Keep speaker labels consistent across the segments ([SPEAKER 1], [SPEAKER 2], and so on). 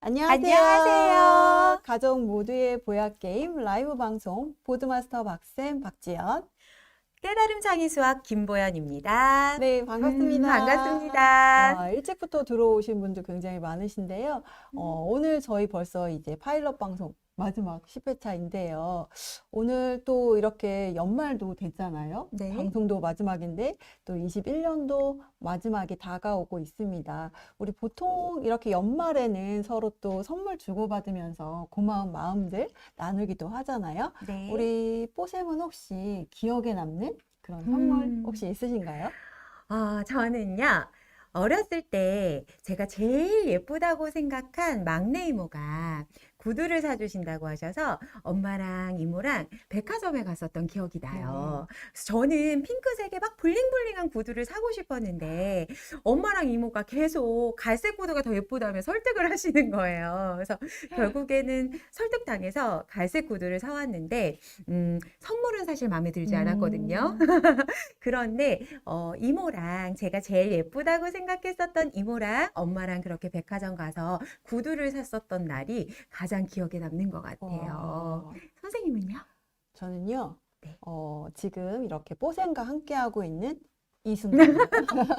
[SPEAKER 1] 안녕하세요.
[SPEAKER 2] 가족 모두의 보약 게임 라이브 방송 보드마스터 박쌤 박지연.
[SPEAKER 1] 깨달음 창의 수학 김보연입니다.
[SPEAKER 2] 네, 반갑습니다.
[SPEAKER 1] 반갑습니다.
[SPEAKER 2] 일찍부터 들어오신 분들 굉장히 많으신데요. 오늘 저희 벌써 이제 파일럿 방송 마지막 10회차인데요. 오늘 또 이렇게 연말도 됐잖아요.
[SPEAKER 1] 네.
[SPEAKER 2] 방송도 마지막인데 또 21년도 마지막이 다가오고 있습니다. 우리 보통 이렇게 연말에는 서로 또 선물 주고받으면서 고마운 마음들 나누기도 하잖아요.
[SPEAKER 1] 네.
[SPEAKER 2] 우리 뽀쌤은 혹시 기억에 남는 그런 선물 혹시 있으신가요?
[SPEAKER 1] 저는요, 어렸을 때 제가 제일 예쁘다고 생각한 막내 이모가 구두를 사주신다고 하셔서 엄마랑 이모랑 백화점에 갔었던 기억이 나요. 그래서 저는 핑크색의 막 블링블링한 구두를 사고 싶었는데 엄마랑 이모가 계속 갈색 구두가 더 예쁘다며 설득을 하시는 거예요. 그래서 결국에는 설득당해서 갈색 구두를 사왔는데 선물은 사실 마음에 들지 않았거든요. 그런데 이모랑 제가 제일 예쁘다고 생각했었던 이모랑 엄마랑 그렇게 백화점 가서 구두를 샀었던 날이 가장 기억에 남는 것 같아요. 선생님은요?
[SPEAKER 2] 저는요,
[SPEAKER 1] 네.
[SPEAKER 2] 지금 이렇게 뽀쌤과 함께하고 있는 이 순간.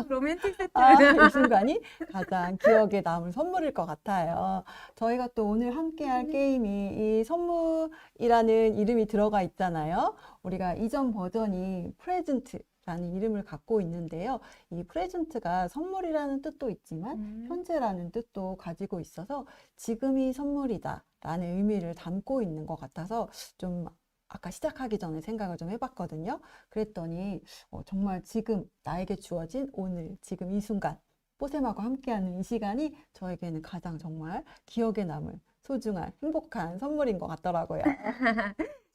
[SPEAKER 1] 로맨틱 세트.
[SPEAKER 2] 이 순간이 가장 기억에 남을 선물일 것 같아요. 저희가 또 오늘 함께할 게임이 이 선물이라는 이름이 들어가 있잖아요. 우리가 이전 버전이 프레젠트라는 이름을 갖고 있는데요. 이 프레젠트가 선물이라는 뜻도 있지만 현재라는 뜻도 가지고 있어서 지금이 선물이다 라는 의미를 담고 있는 것 같아서 좀 아까 시작하기 전에 생각을 좀 해봤거든요. 그랬더니 정말 지금 나에게 주어진 오늘 지금 이 순간 뽀쌤하고 함께하는 이 시간이 저에게는 가장 정말 기억에 남을 소중한 행복한 선물인 것 같더라고요.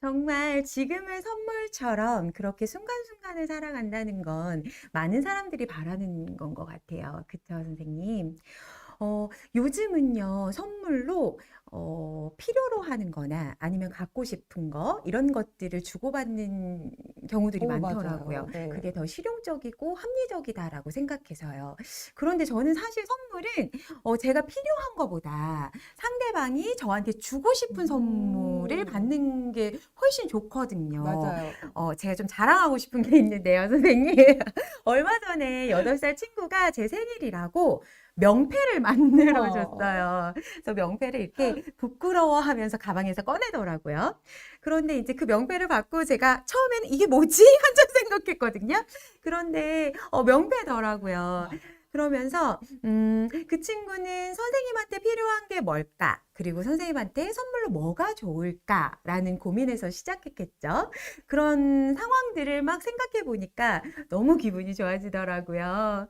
[SPEAKER 1] 정말 지금을 선물처럼 그렇게 순간순간을 살아간다는 건 많은 사람들이 바라는 건 것 같아요. 그쵸, 선생님? 요즘은요, 선물로 필요로 하는 거나 아니면 갖고 싶은 거 이런 것들을 주고받는 경우들이 많더라고요.
[SPEAKER 2] 맞아요. 네.
[SPEAKER 1] 그게 더 실용적이고 합리적이다라고 생각해서요. 그런데 저는 사실 선물은 제가 필요한 것보다 상대방이 저한테 주고 싶은 선물을 받는 게 훨씬 좋거든요.
[SPEAKER 2] 맞아요.
[SPEAKER 1] 제가 좀 자랑하고 싶은 게 있는데요, 선생님. 얼마 전에 8살 친구가 제 생일이라고 명패를 만들어 줬어요. 그래서 명패를 이렇게 부끄러워하면서 가방에서 꺼내더라고요. 그런데 이제 그 명패를 받고 제가 처음에는 이게 뭐지? 한참 생각했거든요. 그런데 명패더라고요. 그러면서 그 친구는 선생님한테 필요한 게 뭘까? 그리고 선생님한테 선물로 뭐가 좋을까라는 고민에서 시작했겠죠. 그런 상황들을 막 생각해 보니까 너무 기분이 좋아지더라고요.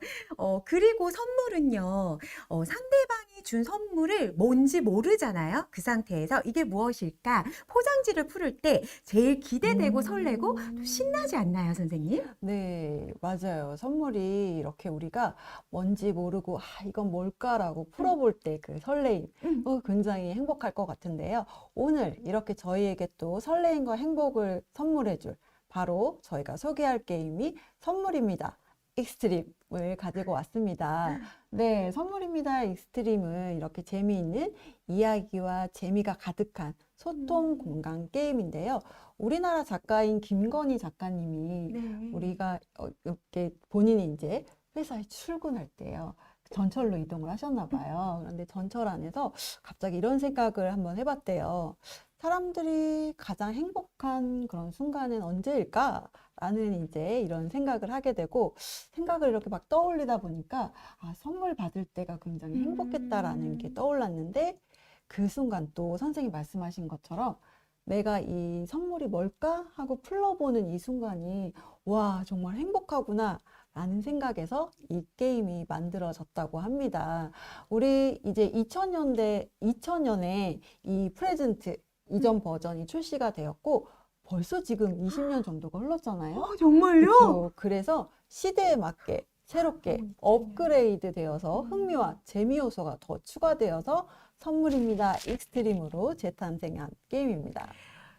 [SPEAKER 1] 그리고 선물은요, 상대방이 준 선물을 뭔지 모르잖아요. 그 상태에서 이게 무엇일까? 포장지를 풀을 때 제일 기대되고 설레고 또 신나지 않나요, 선생님?
[SPEAKER 2] 네, 맞아요. 선물이 이렇게 우리가 뭔지 모르고, 이건 뭘까라고 풀어볼 때 그 설레임,
[SPEAKER 1] 음.
[SPEAKER 2] 굉장히 행복할 것 같은데요. 오늘 이렇게 저희에게 또 설레임과 행복을 선물해줄 바로 저희가 소개할 게임이 선물입니다. 익스트림을 가지고 왔습니다. 네, 선물입니다. 익스트림은 이렇게 재미있는 이야기와 재미가 가득한 소통 공간 게임인데요. 우리나라 작가인 김건희 작가님이
[SPEAKER 1] 네.
[SPEAKER 2] 우리가 이렇게 본인이 이제 회사에 출근할 때요. 전철로 이동을 하셨나 봐요. 그런데 전철 안에서 갑자기 이런 생각을 한번 해봤대요. 사람들이 가장 행복한 그런 순간은 언제일까? 라는 이제 이런 생각을 하게 되고 생각을 이렇게 막 떠올리다 보니까 선물 받을 때가 굉장히 행복했다라는 게 떠올랐는데 그 순간 또 선생님 말씀하신 것처럼 내가 이 선물이 뭘까 하고 풀러보는 이 순간이 와, 정말 행복하구나 라는 생각에서 이 게임이 만들어졌다고 합니다. 우리 이제 2000년에 이 프레젠트 이전 버전이 출시가 되었고 벌써 지금 20년 정도가 흘렀잖아요.
[SPEAKER 1] 정말요?
[SPEAKER 2] 그렇죠. 그래서 시대에 맞게 새롭게 업그레이드 되어서 흥미와 재미 요소가 더 추가되어서 선물입니다. 익스트림으로 재탄생한 게임입니다.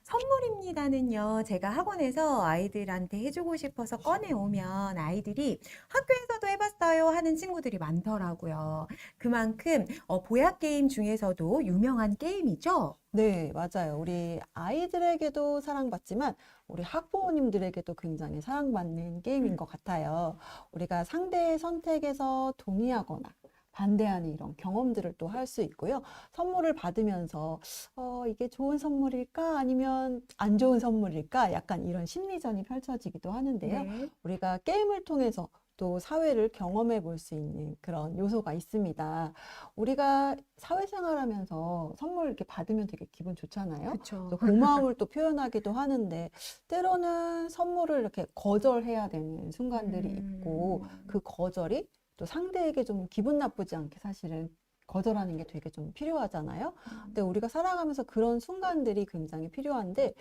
[SPEAKER 1] 선물입니다는요, 제가 학원에서 아이들한테 해주고 싶어서 꺼내오면 아이들이 학교에서도 해봤어요 하는 친구들이 많더라고요. 그만큼 보약 게임 중에서도 유명한 게임이죠?
[SPEAKER 2] 네, 맞아요. 우리 아이들에게도 사랑받지만 우리 학부모님들에게도 굉장히 사랑받는 게임인 것 같아요. 우리가 상대의 선택에서 동의하거나 반대하는 이런 경험들을 또 할 수 있고요. 선물을 받으면서 이게 좋은 선물일까? 아니면 안 좋은 선물일까? 약간 이런 심리전이 펼쳐지기도 하는데요.
[SPEAKER 1] 네.
[SPEAKER 2] 우리가 게임을 통해서 또 사회를 경험해 볼 수 있는 그런 요소가 있습니다. 우리가 사회생활하면서 선물 이렇게 받으면 되게 기분 좋잖아요.
[SPEAKER 1] 그쵸.
[SPEAKER 2] 또 고마움을 또 표현하기도 하는데 때로는 선물을 이렇게 거절해야 되는 순간들이 있고 그 거절이 또 상대에게 좀 기분 나쁘지 않게 사실은 거절하는 게 되게 좀 필요하잖아요. 근데 우리가 살아가면서 그런 순간들이 굉장히 필요한데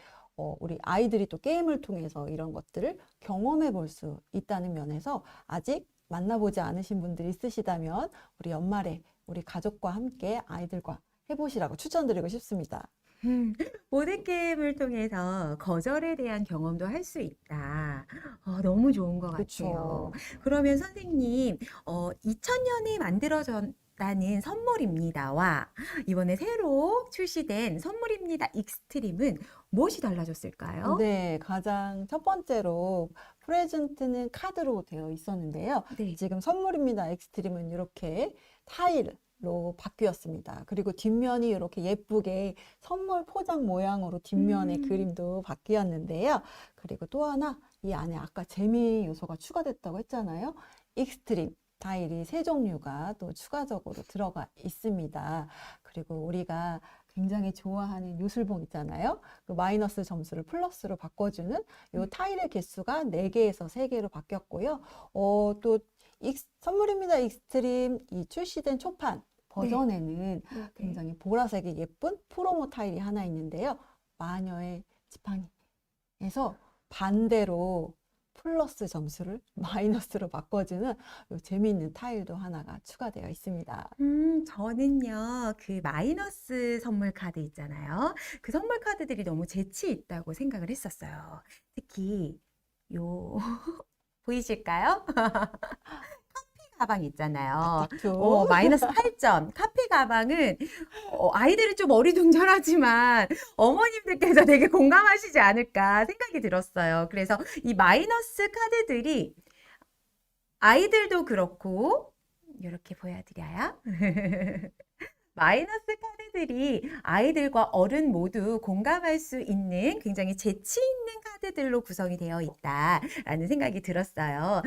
[SPEAKER 2] 우리 아이들이 또 게임을 통해서 이런 것들을 경험해 볼 수 있다는 면에서 아직 만나보지 않으신 분들이 있으시다면 우리 연말에 우리 가족과 함께 아이들과 해보시라고 추천드리고 싶습니다.
[SPEAKER 1] 보드게임을 통해서 거절에 대한 경험도 할 수 있다. 너무 좋은 것 같아요.
[SPEAKER 2] 그쵸.
[SPEAKER 1] 그러면 선생님, 2000년에 만들어졌다는 선물입니다와 이번에 새로 출시된 선물입니다 익스트림은 무엇이 달라졌을까요?
[SPEAKER 2] 네, 가장 첫 번째로 프레젠트는 카드로 되어 있었는데요.
[SPEAKER 1] 네.
[SPEAKER 2] 지금 선물입니다. 익스트림은 이렇게 타일로 바뀌었습니다. 그리고 뒷면이 이렇게 예쁘게 선물 포장 모양으로 뒷면의 그림도 바뀌었는데요. 그리고 또 하나 이 안에 아까 재미 요소가 추가됐다고 했잖아요. 익스트림 타일이 세 종류가 또 추가적으로 들어가 있습니다. 그리고 우리가 굉장히 좋아하는 요술봉 있잖아요. 그 마이너스 점수를 플러스로 바꿔주는 요 타일의 개수가 4개에서 3개로 바뀌었고요. 또 선물입니다. 익스트림 이 출시된 초판 버전에는 굉장히 보라색의 예쁜 프로모 타일이 하나 있는데요. 마녀의 지팡이에서 반대로 플러스 점수를 마이너스로 바꿔주는 요 재미있는 타일도 하나가 추가되어 있습니다.
[SPEAKER 1] 저는요, 그 마이너스 선물 카드 있잖아요. 그 선물 카드들이 너무 재치 있다고 생각을 했었어요. 특히, 보이실까요? 가방 있잖아요.
[SPEAKER 2] 그렇죠.
[SPEAKER 1] 마이너스 8점. 카페 가방은 아이들은 좀 어리둥절하지만 어머님들께서 되게 공감하시지 않을까 생각이 들었어요. 그래서 이 마이너스 카드들이 아이들도 그렇고 이렇게 보여드려요. 마이너스 카드들이 아이들과 어른 모두 공감할 수 있는 굉장히 재치 있는 카드들로 구성이 되어 있다라는 생각이 들었어요.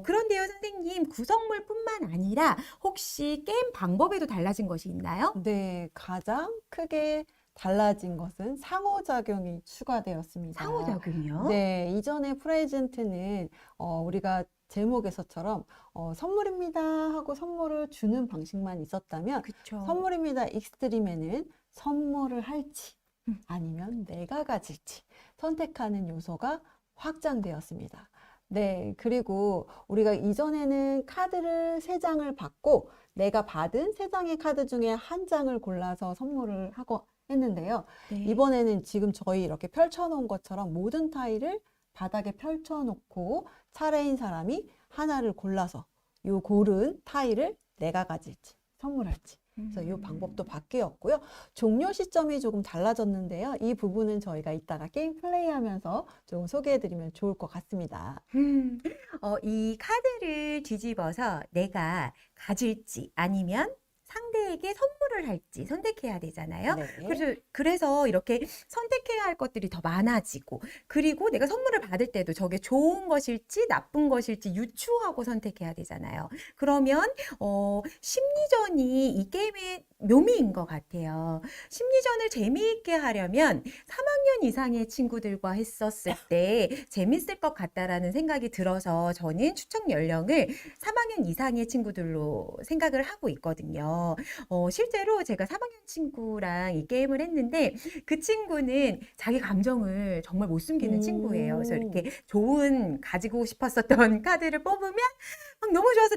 [SPEAKER 1] 그런데요, 선생님, 구성물뿐만 아니라 혹시 게임 방법에도 달라진 것이 있나요?
[SPEAKER 2] 네, 가장 크게 달라진 것은 상호작용이 추가되었습니다.
[SPEAKER 1] 상호작용이요?
[SPEAKER 2] 네, 이전에 프레젠트는 우리가 제목에서처럼 선물입니다 하고 선물을 주는 방식만 있었다면
[SPEAKER 1] 그쵸.
[SPEAKER 2] 선물입니다 익스트림에는 선물을 할지
[SPEAKER 1] 음.
[SPEAKER 2] 아니면 내가 가질지 선택하는 요소가 확장되었습니다. 네, 그리고 우리가 이전에는 카드를 3장을 받고 내가 받은 3장의 카드 중에 한 장을 골라서 선물을 하고 했는데요.
[SPEAKER 1] 네.
[SPEAKER 2] 이번에는 지금 저희 이렇게 펼쳐놓은 것처럼 모든 타일을 바닥에 펼쳐놓고 차례인 사람이 하나를 골라서 요 고른 타일을 내가 가질지 선물할지 그래서 이 방법도 바뀌었고요. 종료 시점이 조금 달라졌는데요. 이 부분은 저희가 이따가 게임 플레이하면서 좀 소개해드리면 좋을 것 같습니다.
[SPEAKER 1] 이 카드를 뒤집어서 내가 가질지 아니면 상대에게 선물을 할지 선택해야 되잖아요.
[SPEAKER 2] 네.
[SPEAKER 1] 그래서 이렇게 선택해야 할 것들이 더 많아지고, 그리고 내가 선물을 받을 때도 저게 좋은 것일지 나쁜 것일지 유추하고 선택해야 되잖아요. 그러면 심리전이 이 게임의 묘미인 것 같아요. 심리전을 재미있게 하려면 3학년 이상의 친구들과 했었을 때 재밌을 것 같다라는 생각이 들어서 저는 추천 연령을 3학년 이상의 친구들로 생각을 하고 있거든요. 실제로 제가 3학년 친구랑 이 게임을 했는데 그 친구는 자기 감정을 정말 못 숨기는 친구예요. 그래서 이렇게 좋은 가지고 싶었었던 카드를 뽑으면 막 너무 좋아서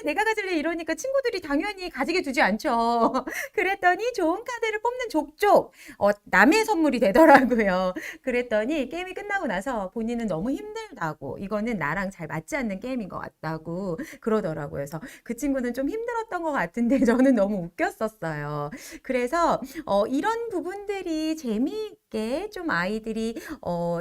[SPEAKER 1] 내가 가질래 이러니까 친구들이 당연히 가지게 두지 않죠. 그랬더니 좋은 카드를 뽑는 족족 남의 선물이 되더라고요. 그랬더니 게임이 끝나고 나서 본인은 너무 힘들다고, 이거는 나랑 잘 맞지 않는 게임인 것 같다고 그러더라고요. 그래서 그 친구는 좀 힘들었던 것 같은데 저는 너무 웃겼었어요. 그래서 이런 부분들이 재미있게 좀 아이들이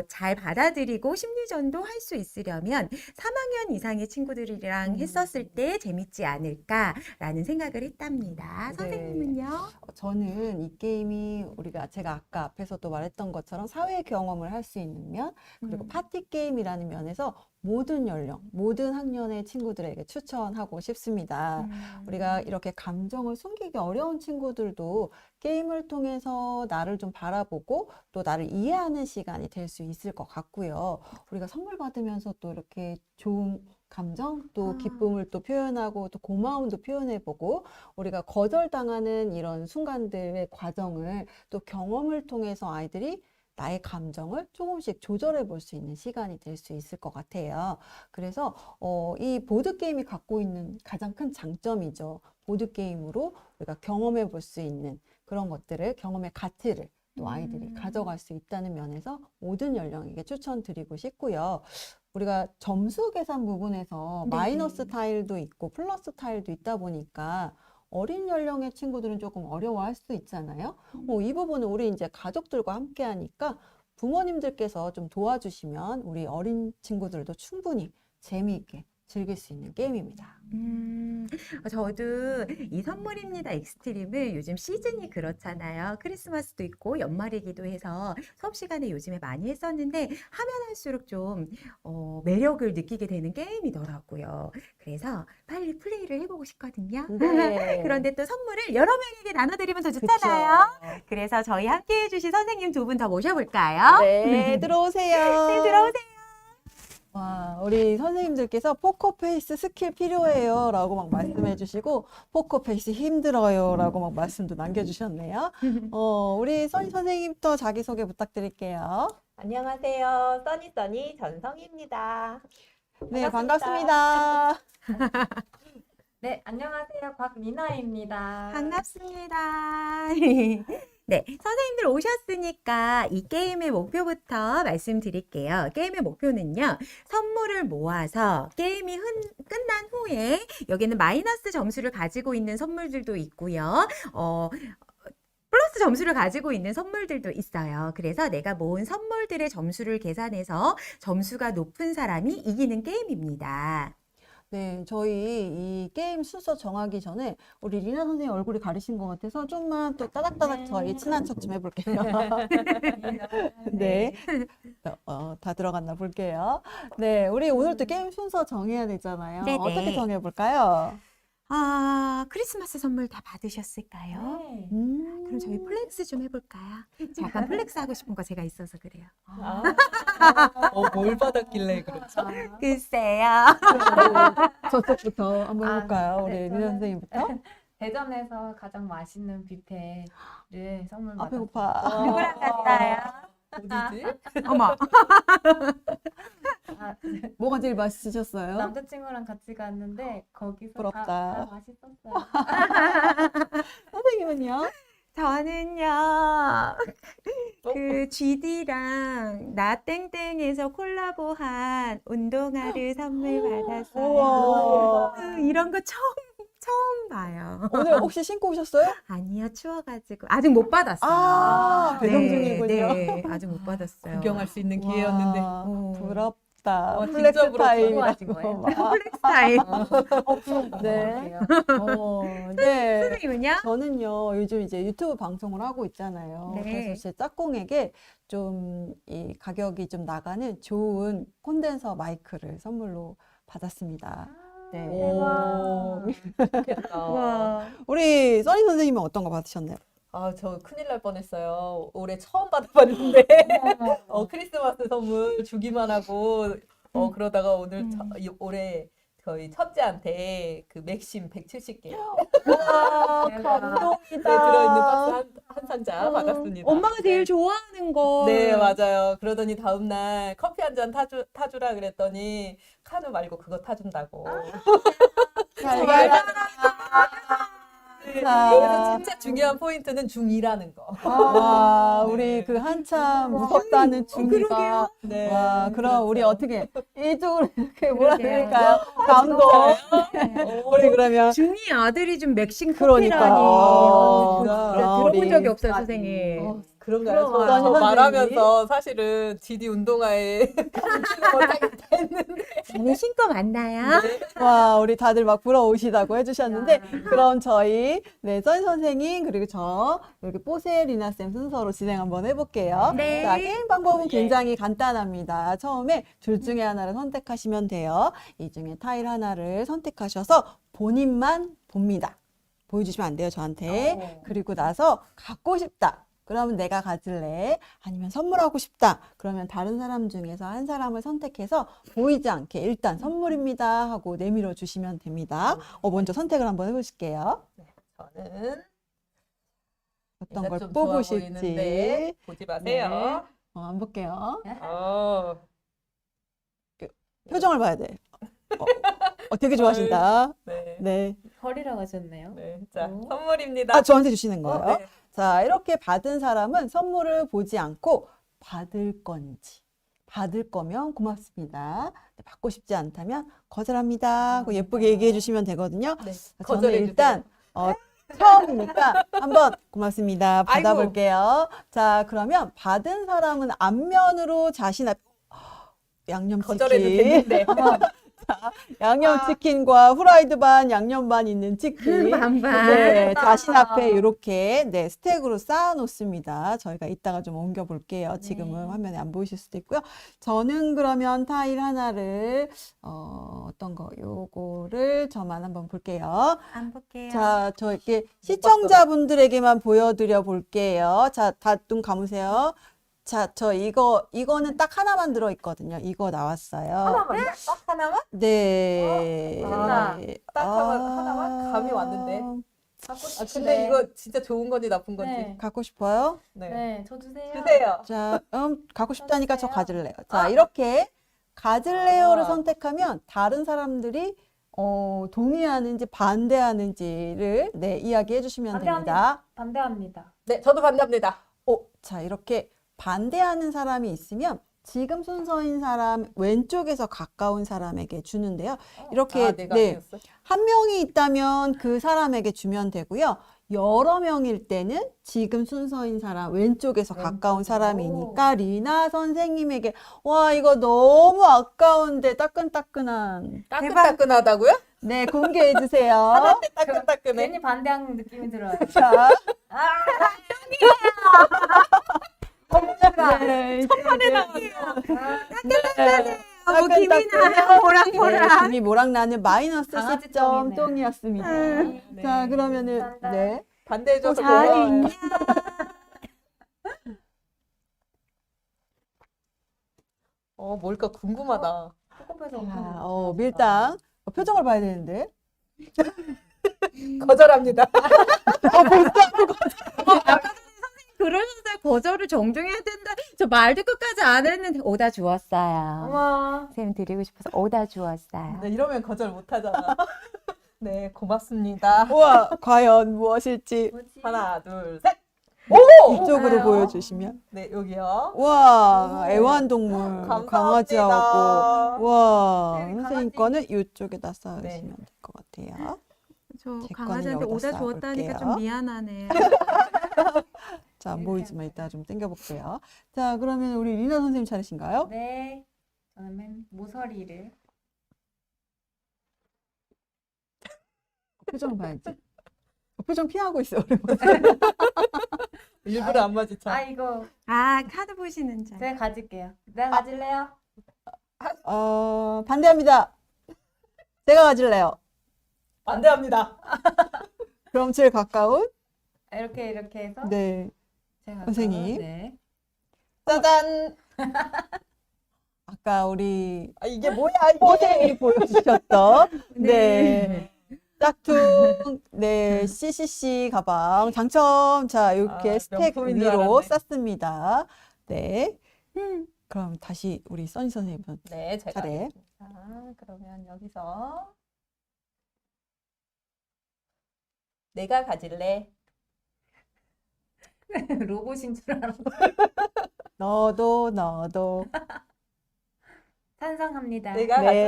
[SPEAKER 1] 잘 받아들이고 심리전도 할 수 있으려면 3학년 이상의 친구들이랑 했었을 때 재밌지 않을까라는 생각을 했답니다.
[SPEAKER 2] 네.
[SPEAKER 1] 선생님은요?
[SPEAKER 2] 저는 이 게임이 제가 아까 앞에서도 말했던 것처럼 사회 경험을 할 수 있는 면, 그리고 파티 게임이라는 면에서 모든 연령, 모든 학년의 친구들에게 추천하고 싶습니다. 우리가 이렇게 감정을 숨기기 어려운 친구들도 게임을 통해서 나를 좀 바라보고 또 나를 이해하는 시간이 될 수 있을 것 같고요. 우리가 선물 받으면서 또 이렇게 좋은 감정, 또 기쁨을 또 표현하고 또 고마움도 표현해보고 우리가 거절당하는 이런 순간들의 과정을 또 경험을 통해서 아이들이 나의 감정을 조금씩 조절해 볼 수 있는 시간이 될 수 있을 것 같아요. 그래서 이 보드게임이 갖고 있는 가장 큰 장점이죠. 보드게임으로 우리가 경험해 볼 수 있는 그런 것들을, 경험의 가치를 또 아이들이 가져갈 수 있다는 면에서 모든 연령에게 추천드리고 싶고요. 우리가 점수 계산 부분에서
[SPEAKER 1] 네.
[SPEAKER 2] 마이너스 타일도 있고 플러스 타일도 있다 보니까 어린 연령의 친구들은 조금 어려워할 수 있잖아요. 이 부분은 우리 이제 가족들과 함께 하니까 부모님들께서 좀 도와주시면 우리 어린 친구들도 충분히 재미있게 즐길 수 있는 게임입니다.
[SPEAKER 1] 저도 이 선물입니다 익스트림을 요즘 시즌이 그렇잖아요. 크리스마스도 있고 연말이기도 해서 수업 시간에 요즘에 많이 했었는데 하면 할수록 좀 매력을 느끼게 되는 게임이더라고요. 그래서 빨리 플레이를 해보고 싶거든요.
[SPEAKER 2] 네.
[SPEAKER 1] 그런데 또 선물을 여러 명에게 나눠드리면 더 좋잖아요.
[SPEAKER 2] 그쵸.
[SPEAKER 1] 그래서 저희 함께 해주신 선생님 두 분 더 모셔볼까요?
[SPEAKER 2] 네, 들어오세요.
[SPEAKER 1] 네, 들어오세요.
[SPEAKER 2] 와, 우리 선생님들께서 포커페이스 스킬 필요해요 라고 막 말씀해 주시고 포커페이스 힘들어요 라고 막 말씀도 남겨주셨네요. 우리 써니 선생님부터 자기소개 부탁드릴게요.
[SPEAKER 3] 안녕하세요. 써니 전성희입니다.
[SPEAKER 2] 네, 반갑습니다.
[SPEAKER 3] 네, 안녕하세요. 곽미나입니다.
[SPEAKER 1] 반갑습니다. 네, 선생님들 오셨으니까 이 게임의 목표부터 말씀드릴게요. 게임의 목표는요, 선물을 모아서 게임이 끝난 후에 여기는 마이너스 점수를 가지고 있는 선물들도 있고요. 플러스 점수를 가지고 있는 선물들도 있어요. 그래서 내가 모은 선물들의 점수를 계산해서 점수가 높은 사람이 이기는 게임입니다.
[SPEAKER 2] 네, 저희 이 게임 순서 정하기 전에 우리 리나 선생님 얼굴이 가리신 것 같아서 좀만 또 따닥따닥 저희 친한 척 좀 해볼게요. 네. 다 들어갔나 볼게요. 네, 우리 오늘 또 게임 순서 정해야 되잖아요.
[SPEAKER 1] 네네.
[SPEAKER 2] 어떻게 정해볼까요?
[SPEAKER 1] 크리스마스 선물 다 받으셨을까요?
[SPEAKER 3] 네.
[SPEAKER 1] 그럼 저희 플렉스 좀 해볼까요? 잠깐 플렉스 하고 싶은 거 제가 있어서 그래요.
[SPEAKER 4] 뭘 받았길래 그렇죠?
[SPEAKER 1] 글쎄요.
[SPEAKER 2] 저쪽부터 한번 해볼까요? 우리
[SPEAKER 3] 네,
[SPEAKER 2] 리나
[SPEAKER 3] 저는-
[SPEAKER 2] 선생님부터.
[SPEAKER 3] 대전에서 가장 맛있는 뷔페를 선물
[SPEAKER 2] 아,
[SPEAKER 3] 받았어요.
[SPEAKER 2] 배고파.
[SPEAKER 1] 누구랑 갔어요?
[SPEAKER 4] 어디지?
[SPEAKER 1] 어머.
[SPEAKER 3] 아,
[SPEAKER 2] 뭐가 제일 맛있으셨어요?
[SPEAKER 3] 남자친구랑 같이 갔는데 거기서
[SPEAKER 2] 부럽다.
[SPEAKER 3] 다 맛있었어요.
[SPEAKER 2] 선생님은요?
[SPEAKER 1] 저는요, 그 GD랑 나땡땡에서 콜라보한 운동화를 선물 받았어요.
[SPEAKER 2] 우와.
[SPEAKER 1] 이런 거 처음 봐요.
[SPEAKER 2] 오늘 혹시 신고 오셨어요?
[SPEAKER 1] 아니요, 추워가지고. 아직 못 받았어요.
[SPEAKER 2] 아, 배송
[SPEAKER 1] 네,
[SPEAKER 2] 중이군요.
[SPEAKER 1] 네, 아직 못 받았어요.
[SPEAKER 4] 구경할 수 있는 기회였는데.
[SPEAKER 2] 와,
[SPEAKER 1] 오.
[SPEAKER 2] 부럽다.
[SPEAKER 4] 진짜
[SPEAKER 2] 플렉스
[SPEAKER 4] 부럽다.
[SPEAKER 2] 타임.
[SPEAKER 3] 좋아하신 거예요?
[SPEAKER 1] 플렉스 타임.
[SPEAKER 2] 네. 네.
[SPEAKER 1] 선생님은요?
[SPEAKER 2] 저는요, 요즘 이제 유튜브 방송을 하고 있잖아요.
[SPEAKER 1] 네.
[SPEAKER 2] 그래서 제 짝꿍에게 좀 이 가격이 좀 나가는 좋은 콘덴서 마이크를 선물로 받았습니다. 네.
[SPEAKER 4] 오, 좋겠다.
[SPEAKER 1] 와.
[SPEAKER 2] 우리 써니 선생님은 어떤 거 받으셨나요?
[SPEAKER 4] 저 큰일 날 뻔했어요. 올해 처음 받아봤는데 크리스마스 선물 주기만 하고 그러다가 오늘 올해 저희 첫째한테 그 맥심 170개
[SPEAKER 2] 와,
[SPEAKER 3] 대박.
[SPEAKER 4] 들어있는 박스 한 상자 받았습니다.
[SPEAKER 1] 엄마가 제일 좋아하는 거.
[SPEAKER 4] 네, 맞아요. 그러더니 다음날 커피 한 잔 타주라 그랬더니 카누 말고 그거 타준다고.
[SPEAKER 2] 잘
[SPEAKER 1] 잘
[SPEAKER 4] 네,
[SPEAKER 2] 자.
[SPEAKER 4] 여기서 진짜 중요한 포인트는 중2라는 거.
[SPEAKER 2] 와, 우리 그 한참 무섭다는 중이가.
[SPEAKER 4] 네.
[SPEAKER 2] 와, 그럼 우리
[SPEAKER 4] 그렇죠.
[SPEAKER 2] 어떻게 이쪽으로 이렇게
[SPEAKER 1] 그러게요.
[SPEAKER 2] 몰아드릴까요? 다음도. 우리 그러면
[SPEAKER 1] 중2 아들이 좀 맥심
[SPEAKER 2] 그러니까.
[SPEAKER 1] 커피라니.
[SPEAKER 2] 진짜.
[SPEAKER 1] 진짜 들어본
[SPEAKER 2] 우리
[SPEAKER 1] 적이 없어요, 선생님.
[SPEAKER 4] 그런가요?
[SPEAKER 2] 그럼,
[SPEAKER 4] 저
[SPEAKER 2] 선생님이.
[SPEAKER 4] 말하면서 사실은 GD 운동화에 못하겠다 했는데.
[SPEAKER 1] 저는 신거 맞나요?
[SPEAKER 2] 와, 우리 다들 막 부러우시다고 해주셨는데,
[SPEAKER 3] 야.
[SPEAKER 2] 그럼 저희, 네, 써니 선생님, 그리고 저, 이렇게 뽀세 리나쌤 순서로 진행 한번 해볼게요.
[SPEAKER 1] 네.
[SPEAKER 2] 자, 게임 방법은
[SPEAKER 4] 예.
[SPEAKER 2] 굉장히 간단합니다. 처음에 둘 중에 하나를 선택하시면 돼요. 이 중에 타일 하나를 선택하셔서 본인만 봅니다. 보여주시면 안 돼요, 저한테. 그리고 나서 갖고 싶다. 그러면 내가 가질래? 아니면 선물하고 싶다. 그러면 다른 사람 중에서 한 사람을 선택해서 보이지 않게 일단 선물입니다 하고 내밀어 주시면 됩니다. 먼저 선택을 한번 해보실게요.
[SPEAKER 4] 저는
[SPEAKER 2] 어떤
[SPEAKER 4] 얘가
[SPEAKER 2] 걸
[SPEAKER 4] 좀 좋아
[SPEAKER 2] 뽑으실지.
[SPEAKER 4] 보이는데 보지 마세요.
[SPEAKER 2] 한번 볼게요. 표정을 봐야 돼. 되게 좋아하신다.
[SPEAKER 4] 네.
[SPEAKER 2] 네.
[SPEAKER 3] 허리라고 하셨네요.
[SPEAKER 4] 네. 자,
[SPEAKER 3] 오.
[SPEAKER 4] 선물입니다.
[SPEAKER 2] 아, 저한테 주시는 거예요?
[SPEAKER 4] 네.
[SPEAKER 2] 자, 이렇게 받은 사람은 선물을 보지 않고 받을 건지, 받을 거면 고맙습니다. 받고 싶지 않다면 거절합니다 하고 예쁘게 얘기해 주시면 되거든요.
[SPEAKER 4] 네.
[SPEAKER 2] 저는
[SPEAKER 4] 거절해
[SPEAKER 2] 일단 처음이니까 한번 고맙습니다.
[SPEAKER 4] 아이고.
[SPEAKER 2] 받아볼게요. 자, 그러면 받은 사람은 앞면으로 자신 앞
[SPEAKER 4] 거절해도
[SPEAKER 2] 양념치킨.
[SPEAKER 4] 되는데.
[SPEAKER 2] 양념치킨과 후라이드 반, 양념 반 있는 치킨.
[SPEAKER 1] 반반.
[SPEAKER 2] 네, 자신 앞에 이렇게 네, 스택으로 쌓아 놓습니다. 저희가 이따가 좀 옮겨 볼게요. 지금은 화면에 안 보이실 수도 있고요. 저는 그러면 타일 하나를 어떤 거 요거를 저만 한번 볼게요.
[SPEAKER 1] 안 볼게요.
[SPEAKER 2] 자, 저 이렇게 시청자분들에게만 보여드려 볼게요. 자, 다 눈 감으세요. 자, 이거는 딱 하나만 들어있거든요. 이거 나왔어요.
[SPEAKER 4] 하나만요? 딱 하나만?
[SPEAKER 2] 네.
[SPEAKER 3] 하나.
[SPEAKER 4] 딱 하나만? 감이 왔는데.
[SPEAKER 3] 갖고
[SPEAKER 4] 근데
[SPEAKER 3] 싶은데.
[SPEAKER 4] 이거 진짜 좋은 건지 나쁜 건지.
[SPEAKER 3] 네.
[SPEAKER 2] 갖고 싶어요?
[SPEAKER 4] 네.
[SPEAKER 3] 네, 저 주세요.
[SPEAKER 4] 주세요.
[SPEAKER 2] 자, 갖고 싶다니까 저
[SPEAKER 3] 써주세요.
[SPEAKER 2] 가질래요. 자, 이렇게 가질래요를
[SPEAKER 4] 아.
[SPEAKER 2] 선택하면 다른 사람들이 동의하는지 반대하는지를 네, 이야기해 주시면 됩니다.
[SPEAKER 3] 반대합니다.
[SPEAKER 4] 네, 저도 반대합니다.
[SPEAKER 2] 자, 이렇게 반대하는 사람이 있으면 지금 순서인 사람 왼쪽에서 가까운 사람에게 주는데요. 이렇게
[SPEAKER 4] 내가
[SPEAKER 2] 네,
[SPEAKER 4] 아니었어?
[SPEAKER 2] 한 명이 있다면 그 사람에게 주면 되고요. 여러 명일 때는 지금 순서인 사람 왼쪽에서 가까운
[SPEAKER 3] 왼쪽으로.
[SPEAKER 2] 사람이니까 리나 선생님에게 와 이거 너무 아까운데 따끈따끈한
[SPEAKER 4] 따끈따끈하다고요?
[SPEAKER 2] 네 공개해 주세요.
[SPEAKER 4] 하나때 따끈따끈해.
[SPEAKER 3] 괜히 반대하는 느낌이 들어요.
[SPEAKER 2] 자,
[SPEAKER 3] 아,
[SPEAKER 2] 네,
[SPEAKER 4] 첫판에 나왔어.
[SPEAKER 2] 네.
[SPEAKER 1] 뭐 김이 나요. 모락모락.
[SPEAKER 2] 네, 김이 모락나는 마이너스
[SPEAKER 3] 강아지
[SPEAKER 2] 10점
[SPEAKER 3] 똥이네.
[SPEAKER 2] 똥이었습니다.
[SPEAKER 1] 네.
[SPEAKER 2] 자 그러면은
[SPEAKER 3] 감사합니다.
[SPEAKER 2] 네.
[SPEAKER 4] 반대해줘서
[SPEAKER 1] 잘
[SPEAKER 4] 고마워요.
[SPEAKER 1] 있냐?
[SPEAKER 4] 뭘까 궁금하다.
[SPEAKER 3] 코코넛에서
[SPEAKER 2] 자, 밀당 표정을 봐야 되는데.
[SPEAKER 4] 거절합니다.
[SPEAKER 1] 그러면서 거절을 정중해야 된다. 저 말도 끝까지 안 했는데 오다 주었어요.
[SPEAKER 3] 어머.
[SPEAKER 1] 선생님 드리고 싶어서 오다 주었어요.
[SPEAKER 4] 네, 이러면 거절 못하잖아. 네, 고맙습니다.
[SPEAKER 2] 우와 과연 무엇일지
[SPEAKER 3] 뭐지?
[SPEAKER 4] 하나, 둘, 셋. 오!
[SPEAKER 2] 이쪽으로
[SPEAKER 3] 뭐예요?
[SPEAKER 2] 보여주시면.
[SPEAKER 4] 네, 여기요.
[SPEAKER 2] 우와
[SPEAKER 4] 오.
[SPEAKER 2] 애완동물
[SPEAKER 4] 감사합니다.
[SPEAKER 2] 강아지하고 우와
[SPEAKER 3] 네,
[SPEAKER 2] 선생님
[SPEAKER 3] 강아지.
[SPEAKER 2] 거는 이쪽에다 쌓으시면
[SPEAKER 4] 네.
[SPEAKER 2] 될 것 같아요.
[SPEAKER 1] 저
[SPEAKER 2] 제 거는
[SPEAKER 1] 강아지한테
[SPEAKER 2] 여기다
[SPEAKER 1] 오다 주었다니까
[SPEAKER 2] 쌓아볼게요.
[SPEAKER 1] 좀 미안하네요.
[SPEAKER 2] 자
[SPEAKER 3] 이렇게
[SPEAKER 2] 보이지만 이따 좀 당겨볼게요. 자 그러면 우리 리나 선생님 차례신가요?
[SPEAKER 3] 네. 저는 맨 모서리를.
[SPEAKER 2] 표정 봐야지. 표정 피하고 있어.
[SPEAKER 4] 일부러 안 마주쳐.
[SPEAKER 3] 아, 이거
[SPEAKER 1] 아 카드 보시는 줄.
[SPEAKER 3] 제가 가질게요. 내가 가질래요?
[SPEAKER 2] 반대합니다. 제가 가질래요.
[SPEAKER 4] 반대합니다.
[SPEAKER 2] 그럼 제일 가까운
[SPEAKER 3] 이렇게 해서
[SPEAKER 2] 네
[SPEAKER 3] 제가
[SPEAKER 2] 선생님.
[SPEAKER 3] 네.
[SPEAKER 4] 짜잔.
[SPEAKER 2] 아까 우리
[SPEAKER 4] 아, 이게 뭐야, 이게.
[SPEAKER 2] 선생님이 보여주셨던
[SPEAKER 1] 네.
[SPEAKER 2] 네. 짝퉁, 네, CCC 가방 당첨. 자, 이렇게
[SPEAKER 4] 아,
[SPEAKER 2] 스택
[SPEAKER 4] 명품인 줄
[SPEAKER 2] 위로
[SPEAKER 4] 알았네.
[SPEAKER 2] 쌌습니다. 네.
[SPEAKER 1] 음.
[SPEAKER 2] 그럼 다시 우리 써니 선생님
[SPEAKER 4] 네, 제가.
[SPEAKER 2] 차례.
[SPEAKER 4] 자, 그러면 여기서 내가 가질래.
[SPEAKER 3] 로봇인 줄 알았어.
[SPEAKER 2] 너도.
[SPEAKER 3] 찬성합니다.
[SPEAKER 4] 내가
[SPEAKER 2] 네.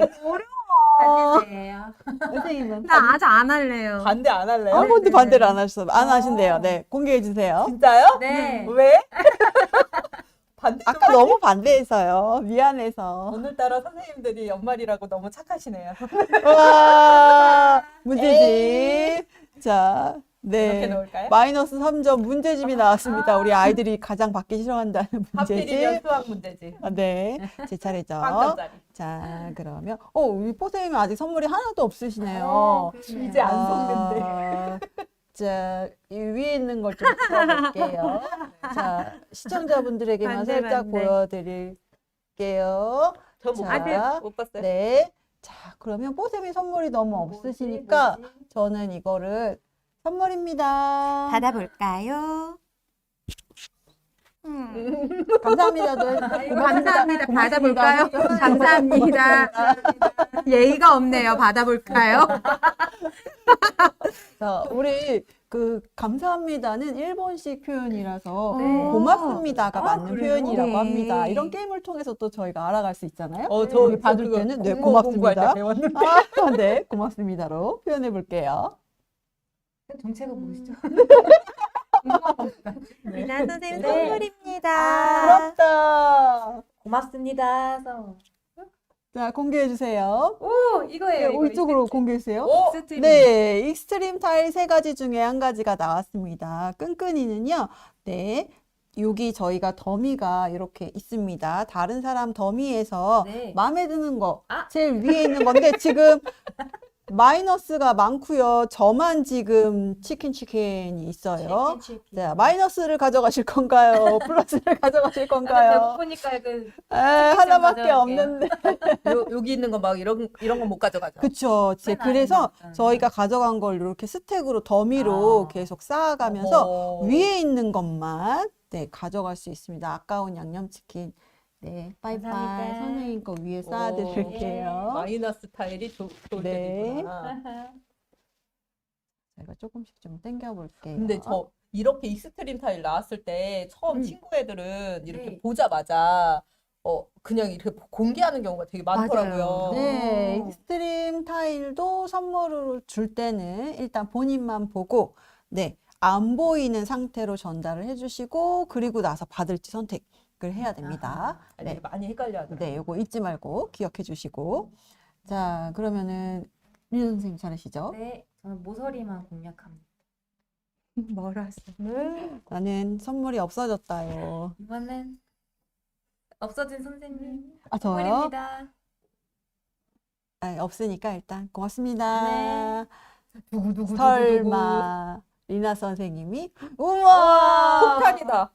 [SPEAKER 3] 가질래요.
[SPEAKER 2] 선생님은
[SPEAKER 1] 나 아직 안 할래요.
[SPEAKER 4] 반대 안 할래요?
[SPEAKER 2] 한 번도
[SPEAKER 3] 네,
[SPEAKER 2] 반대를
[SPEAKER 3] 네.
[SPEAKER 2] 안 하신대요. 네, 공개해 주세요.
[SPEAKER 4] 진짜요?
[SPEAKER 3] 네.
[SPEAKER 4] 왜? 반대 좀
[SPEAKER 2] 아까 너무 반대해서요. 미안해서.
[SPEAKER 4] 오늘따라 선생님들이 연말이라고 너무 착하시네요.
[SPEAKER 2] 와, 문제집. 자,
[SPEAKER 4] 이렇게
[SPEAKER 2] 네.
[SPEAKER 4] 놓을까요?
[SPEAKER 2] 마이너스 3점 문제집이 나왔습니다. 우리 아이들이 가장 받기 싫어한다는
[SPEAKER 4] 하필이면
[SPEAKER 2] 문제집.
[SPEAKER 4] 수학 문제지.
[SPEAKER 2] 네, 제 차례죠.
[SPEAKER 4] 빵점짜리.
[SPEAKER 2] 자, 그러면 우리 포쌤이 아직 선물이 하나도 없으시네요.
[SPEAKER 3] 그러네요.
[SPEAKER 4] 이제 안 속는데.
[SPEAKER 2] 자, 이 위에 있는 걸 좀 풀어볼게요. 자, 시청자분들에게만
[SPEAKER 1] 반대,
[SPEAKER 2] 살짝
[SPEAKER 1] 반대.
[SPEAKER 4] 저
[SPEAKER 2] 보여드릴게요.
[SPEAKER 4] 못
[SPEAKER 2] 자,
[SPEAKER 4] 봤어요. 못 봤어요.
[SPEAKER 2] 네. 자, 그러면 뽀쌤이 선물이 너무 없으시니까
[SPEAKER 3] 뭐지?
[SPEAKER 2] 저는 이거를 선물입니다.
[SPEAKER 1] 받아볼까요?
[SPEAKER 2] 감사합니다도
[SPEAKER 1] 감사합니다. 받아볼까요? 감사합니다. 예의가 없네요. 받아볼까요?
[SPEAKER 2] 자, 우리 그 감사합니다는 일본식 표현이라서
[SPEAKER 3] 네.
[SPEAKER 2] 고맙습니다가
[SPEAKER 3] 아,
[SPEAKER 2] 맞는
[SPEAKER 3] 그래요?
[SPEAKER 2] 표현이라고
[SPEAKER 1] 네.
[SPEAKER 2] 합니다. 이런 게임을 통해서 또 저희가 알아갈 수 있잖아요.
[SPEAKER 4] 저
[SPEAKER 2] 우리 받을
[SPEAKER 4] 그거
[SPEAKER 2] 때는 네,
[SPEAKER 4] 공무원 공부할 때
[SPEAKER 2] 고맙습니다.
[SPEAKER 4] 배웠는데.
[SPEAKER 2] 네, 고맙습니다로 표현해 볼게요.
[SPEAKER 3] 정체가 뭐시죠?
[SPEAKER 1] 미나 선생님
[SPEAKER 4] 네.
[SPEAKER 1] 선물입니다.
[SPEAKER 2] 부럽다.
[SPEAKER 3] 고맙습니다. 서.
[SPEAKER 2] 자, 공개해 주세요.
[SPEAKER 3] 오, 이거예요.
[SPEAKER 2] 네, 이쪽으로 공개해 주세요.
[SPEAKER 4] 오!
[SPEAKER 3] 스트림.
[SPEAKER 2] 네, 익스트림 타일 세 가지 중에 한 가지가 나왔습니다. 끈끈이는요, 네, 여기 저희가 더미가 이렇게 있습니다. 다른 사람 더미에서
[SPEAKER 3] 네.
[SPEAKER 2] 마음에 드는 거,
[SPEAKER 3] 아.
[SPEAKER 2] 제일 위에 있는 건데, 지금 마이너스가 많고요. 저만 지금 치킨이 있어요. 자, 마이너스를 가져가실 건가요? 플러스를 가져가실 건가요?
[SPEAKER 3] 배고프니까 그
[SPEAKER 2] 하나밖에
[SPEAKER 3] 가져갈게요.
[SPEAKER 2] 없는데.
[SPEAKER 4] 여기 있는 거 막 이런 거 못 가져가죠.
[SPEAKER 2] 그쵸.
[SPEAKER 3] 맨
[SPEAKER 2] 그래서
[SPEAKER 3] 아래니까.
[SPEAKER 2] 저희가 가져간 걸 이렇게 스택으로 더미로
[SPEAKER 3] 아.
[SPEAKER 2] 계속 쌓아가면서
[SPEAKER 4] 어머.
[SPEAKER 2] 위에 있는 것만 네, 가져갈 수 있습니다. 아까운 양념치킨. 네, 빠이빠이.
[SPEAKER 3] 감사합니다.
[SPEAKER 2] 선생님 거 위에
[SPEAKER 4] 오.
[SPEAKER 2] 쌓아드릴게요.
[SPEAKER 4] 마이너스 타일이 좋을
[SPEAKER 2] 네.
[SPEAKER 4] 때도 있구나.
[SPEAKER 2] 제가 조금씩 좀 당겨볼게요.
[SPEAKER 4] 근데 저 이렇게 익스트림 타일 나왔을 때 처음
[SPEAKER 2] 음.
[SPEAKER 4] 친구 애들은 이렇게
[SPEAKER 3] 네.
[SPEAKER 4] 보자마자 그냥 이렇게 공개하는 경우가 되게 많더라고요.
[SPEAKER 1] 맞아요.
[SPEAKER 2] 네,
[SPEAKER 3] 오.
[SPEAKER 2] 익스트림 타일도 선물을 줄 때는 일단 본인만 보고, 네, 안 보이는 상태로 전달을 해주시고 그리고 나서 받을지 선택을 해야 됩니다.
[SPEAKER 4] 아니,
[SPEAKER 2] 네,
[SPEAKER 4] 많이 헷갈려 하더라고요.
[SPEAKER 2] 네, 요거 잊지 말고 기억해 주시고. 자, 그러면은 민호 선생님 차례시죠?
[SPEAKER 3] 네, 저는 모서리만 공략합니다.
[SPEAKER 1] 멀었어.
[SPEAKER 2] 나는 선물이 없어졌다요.
[SPEAKER 3] 이번엔 없어진 선생님
[SPEAKER 2] 아, 저요?
[SPEAKER 3] 선물입니다.
[SPEAKER 2] 아, 없으니까 일단 고맙습니다.
[SPEAKER 3] 네.
[SPEAKER 4] 두구두구
[SPEAKER 2] 설마 리나 선생님이 우와
[SPEAKER 4] 폭탄이다.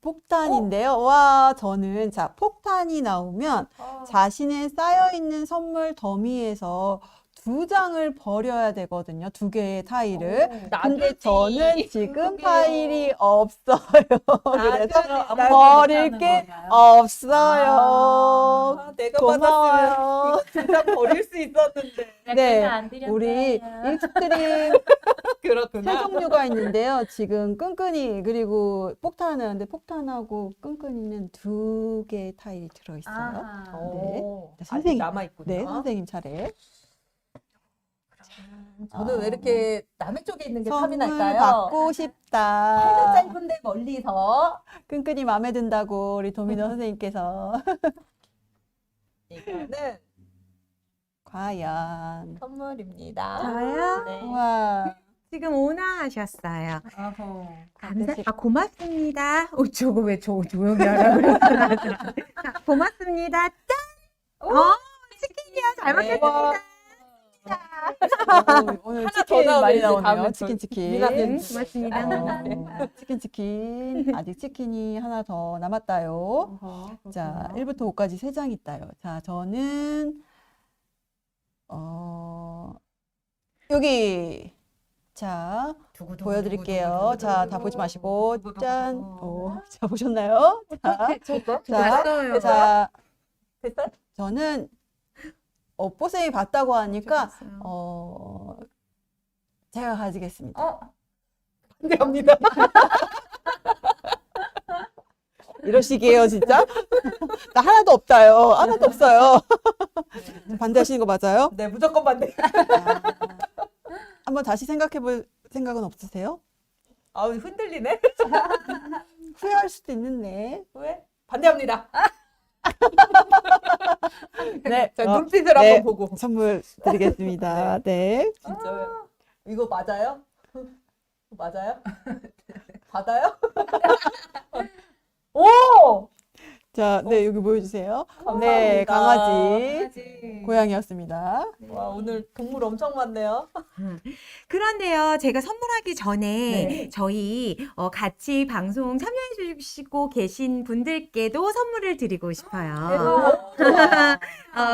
[SPEAKER 2] 폭탄인데요. 와, 저는 자 폭탄이 나오면 자신의 쌓여 있는 선물 더미에서 2장을 버려야 되거든요. 2개의 타일을. 근데
[SPEAKER 4] 놔두지.
[SPEAKER 2] 저는 지금
[SPEAKER 3] 그러게요.
[SPEAKER 2] 타일이 없어요. 그래서
[SPEAKER 4] 놔두지.
[SPEAKER 2] 버릴 게 없어요.
[SPEAKER 4] 아, 내가 받았으면
[SPEAKER 2] 고마워요.
[SPEAKER 4] 진짜 버릴 수 있었는데.
[SPEAKER 2] 네,
[SPEAKER 3] 안 드렸어요.
[SPEAKER 2] 우리 익스트림 세
[SPEAKER 4] 그렇구나.
[SPEAKER 2] 종류가 있는데요. 지금 끈끈이 그리고 폭탄은 근데 폭탄하고 끈끈이는 2개의 타일이 들어있어요.
[SPEAKER 3] 아하.
[SPEAKER 4] 오,
[SPEAKER 2] 네,
[SPEAKER 4] 아직
[SPEAKER 2] 선생님.
[SPEAKER 4] 남아있구나.
[SPEAKER 2] 네, 선생님 차례.
[SPEAKER 4] 저는 왜 이렇게 남의 쪽에 있는 게 탐이
[SPEAKER 2] 선물
[SPEAKER 4] 날까요?
[SPEAKER 2] 받고
[SPEAKER 4] 팔도
[SPEAKER 2] 싶다.
[SPEAKER 4] 짧은데 멀리서.
[SPEAKER 2] 끈끈이 마음에 든다고 우리 도미노 선생님께서
[SPEAKER 4] 이거는
[SPEAKER 2] 과연
[SPEAKER 4] 선물입니다.
[SPEAKER 1] 저요?
[SPEAKER 4] 네.
[SPEAKER 2] 와
[SPEAKER 1] 지금 오나하셨어요.
[SPEAKER 3] 아허.
[SPEAKER 1] 고맙습니다. 저거 왜 조용히 하라 그랬잖아. 자, 고맙습니다. 짠! 치킨이야. 잘
[SPEAKER 4] 네.
[SPEAKER 1] 먹겠습니다.
[SPEAKER 2] 오늘
[SPEAKER 4] 하나
[SPEAKER 2] 치킨
[SPEAKER 4] 더
[SPEAKER 2] 많이
[SPEAKER 4] 나오겠지,
[SPEAKER 2] 나오네요.
[SPEAKER 4] 다음에
[SPEAKER 2] 치킨 치킨.
[SPEAKER 4] 미나는
[SPEAKER 1] 고맙습니다.
[SPEAKER 2] 치킨 치킨. 아직 치킨이 하나 더 남았다요. 자, 1부터 5까지 3장 있다요. 자, 저는 여기 자, 보여드릴게요. 자, 다 보지 마시고 짠. 자, 보셨나요?
[SPEAKER 1] 봤어요.
[SPEAKER 2] 자,
[SPEAKER 4] 됐어요?
[SPEAKER 2] 저는 뽀쌤이 봤다고 하니까
[SPEAKER 1] 봤어요.
[SPEAKER 2] 제가 가지겠습니다.
[SPEAKER 4] 감사합니다.
[SPEAKER 2] 이러시게요, 진짜? 나 하나도 없다요. 하나도 없어요. 반대하시는 거 맞아요?
[SPEAKER 4] 네, 무조건 반대.
[SPEAKER 2] 한번 다시 생각해 볼 생각은 없으세요?
[SPEAKER 4] 아우, 흔들리네.
[SPEAKER 2] 후회할 수도 있는데.
[SPEAKER 4] 왜? 반대합니다.
[SPEAKER 2] 네.
[SPEAKER 4] 자, 눈빛을
[SPEAKER 2] 네.
[SPEAKER 4] 한번 보고.
[SPEAKER 2] 선물 드리겠습니다. 네.
[SPEAKER 4] 진짜. 이거 맞아요? 맞아요? 받아요? 오!
[SPEAKER 2] 자, 네, 여기 보여주세요.
[SPEAKER 4] 감사합니다.
[SPEAKER 2] 네, 강아지.
[SPEAKER 3] 강아지.
[SPEAKER 2] 고양이였습니다.
[SPEAKER 4] 와, 오늘 동물 엄청 많네요.
[SPEAKER 1] 그런데요, 제가 선물하기 전에
[SPEAKER 2] 네.
[SPEAKER 1] 저희 같이 방송 참여해 주시고 계신 분들께도 선물을 드리고 싶어요.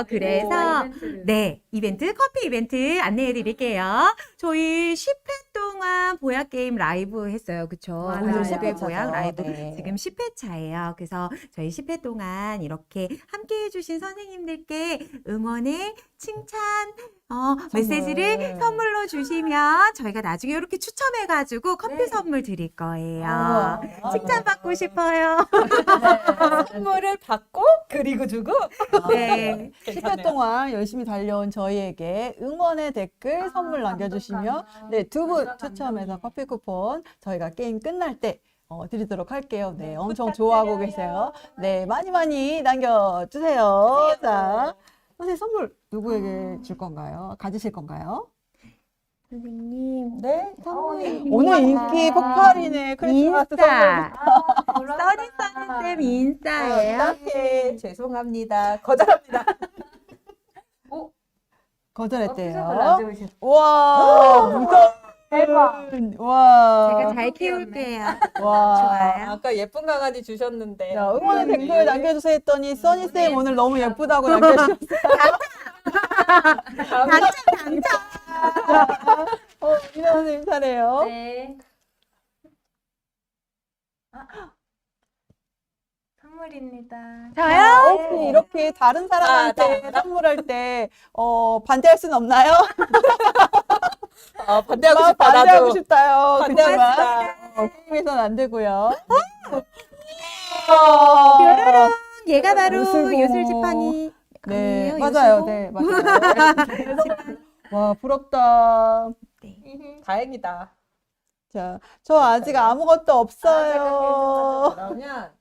[SPEAKER 1] 그래서 네, 이벤트, 커피 이벤트 안내해 드릴게요. 저희 10회 동안 보약 게임 라이브 했어요. 그쵸?
[SPEAKER 3] 맞아요.
[SPEAKER 2] 오늘
[SPEAKER 1] 오늘의
[SPEAKER 2] 10회
[SPEAKER 1] 보약
[SPEAKER 2] 차죠.
[SPEAKER 1] 라이브.
[SPEAKER 2] 네.
[SPEAKER 1] 지금 10회 차예요. 그래서 저희 10회 동안 이렇게 함께 해주신 선생님들께 응원의 칭찬, 메시지를 선물로 주시면 저희가 나중에 이렇게 추첨해가지고 커피
[SPEAKER 3] 네.
[SPEAKER 1] 선물 드릴 거예요.
[SPEAKER 2] 우와.
[SPEAKER 1] 칭찬받고 싶어요.
[SPEAKER 4] 선물을 받고 그리고 주고.
[SPEAKER 1] 네.
[SPEAKER 2] 10회 동안 열심히 달려온 저희에게 응원의 댓글 선물 남겨주시면 네, 2분 추첨해서 커피 쿠폰 저희가 게임 끝날 때 드리도록 할게요. 네, 엄청 좋아하고 계세요. 네, 많이 많이 남겨주세요. 자, 선생님 선물 누구에게 줄 건가요? 가지실 건가요?
[SPEAKER 1] 선생님.
[SPEAKER 4] 네.
[SPEAKER 2] 오늘 인기 폭발이네. 크리스마스 선물.
[SPEAKER 1] 인싸. 써니써니쌤 인싸예요.
[SPEAKER 4] 딱해. 죄송합니다. 거절합니다.
[SPEAKER 2] 거절했대요. 와, 무서워.
[SPEAKER 3] 대박.
[SPEAKER 2] 와.
[SPEAKER 1] 제가 잘 키울게요.
[SPEAKER 2] 와.
[SPEAKER 1] 좋아요.
[SPEAKER 4] 아까 예쁜 강아지 주셨는데.
[SPEAKER 2] 자, 응원의 댓글 남겨주세요 했더니 써니쌤 오늘 너무 예쁘다고 남겨주셨어요.
[SPEAKER 1] 당첨.
[SPEAKER 2] 민아 선생님 차례요.
[SPEAKER 3] 네. 선물입니다.
[SPEAKER 1] 저요?
[SPEAKER 2] 혹시 이렇게 다른 사람한테 선물할 때 반대할 수는 없나요?
[SPEAKER 4] 반대하고 싶다.
[SPEAKER 2] 반대하고
[SPEAKER 4] 나도.
[SPEAKER 2] 싶다요.
[SPEAKER 4] 반대하고
[SPEAKER 2] 그렇지만 게임에서는 안 되고요.
[SPEAKER 1] 뾰로롱. 얘가 바로
[SPEAKER 2] 요술공.
[SPEAKER 1] 요술 지팡이.
[SPEAKER 2] 네,
[SPEAKER 1] 아니에요?
[SPEAKER 2] 맞아요.
[SPEAKER 1] 요술공?
[SPEAKER 2] 네, 맞아요. 와, 부럽다.
[SPEAKER 4] 다행이다.
[SPEAKER 2] 자, 저 아직 아무것도 없어요.
[SPEAKER 4] 그러면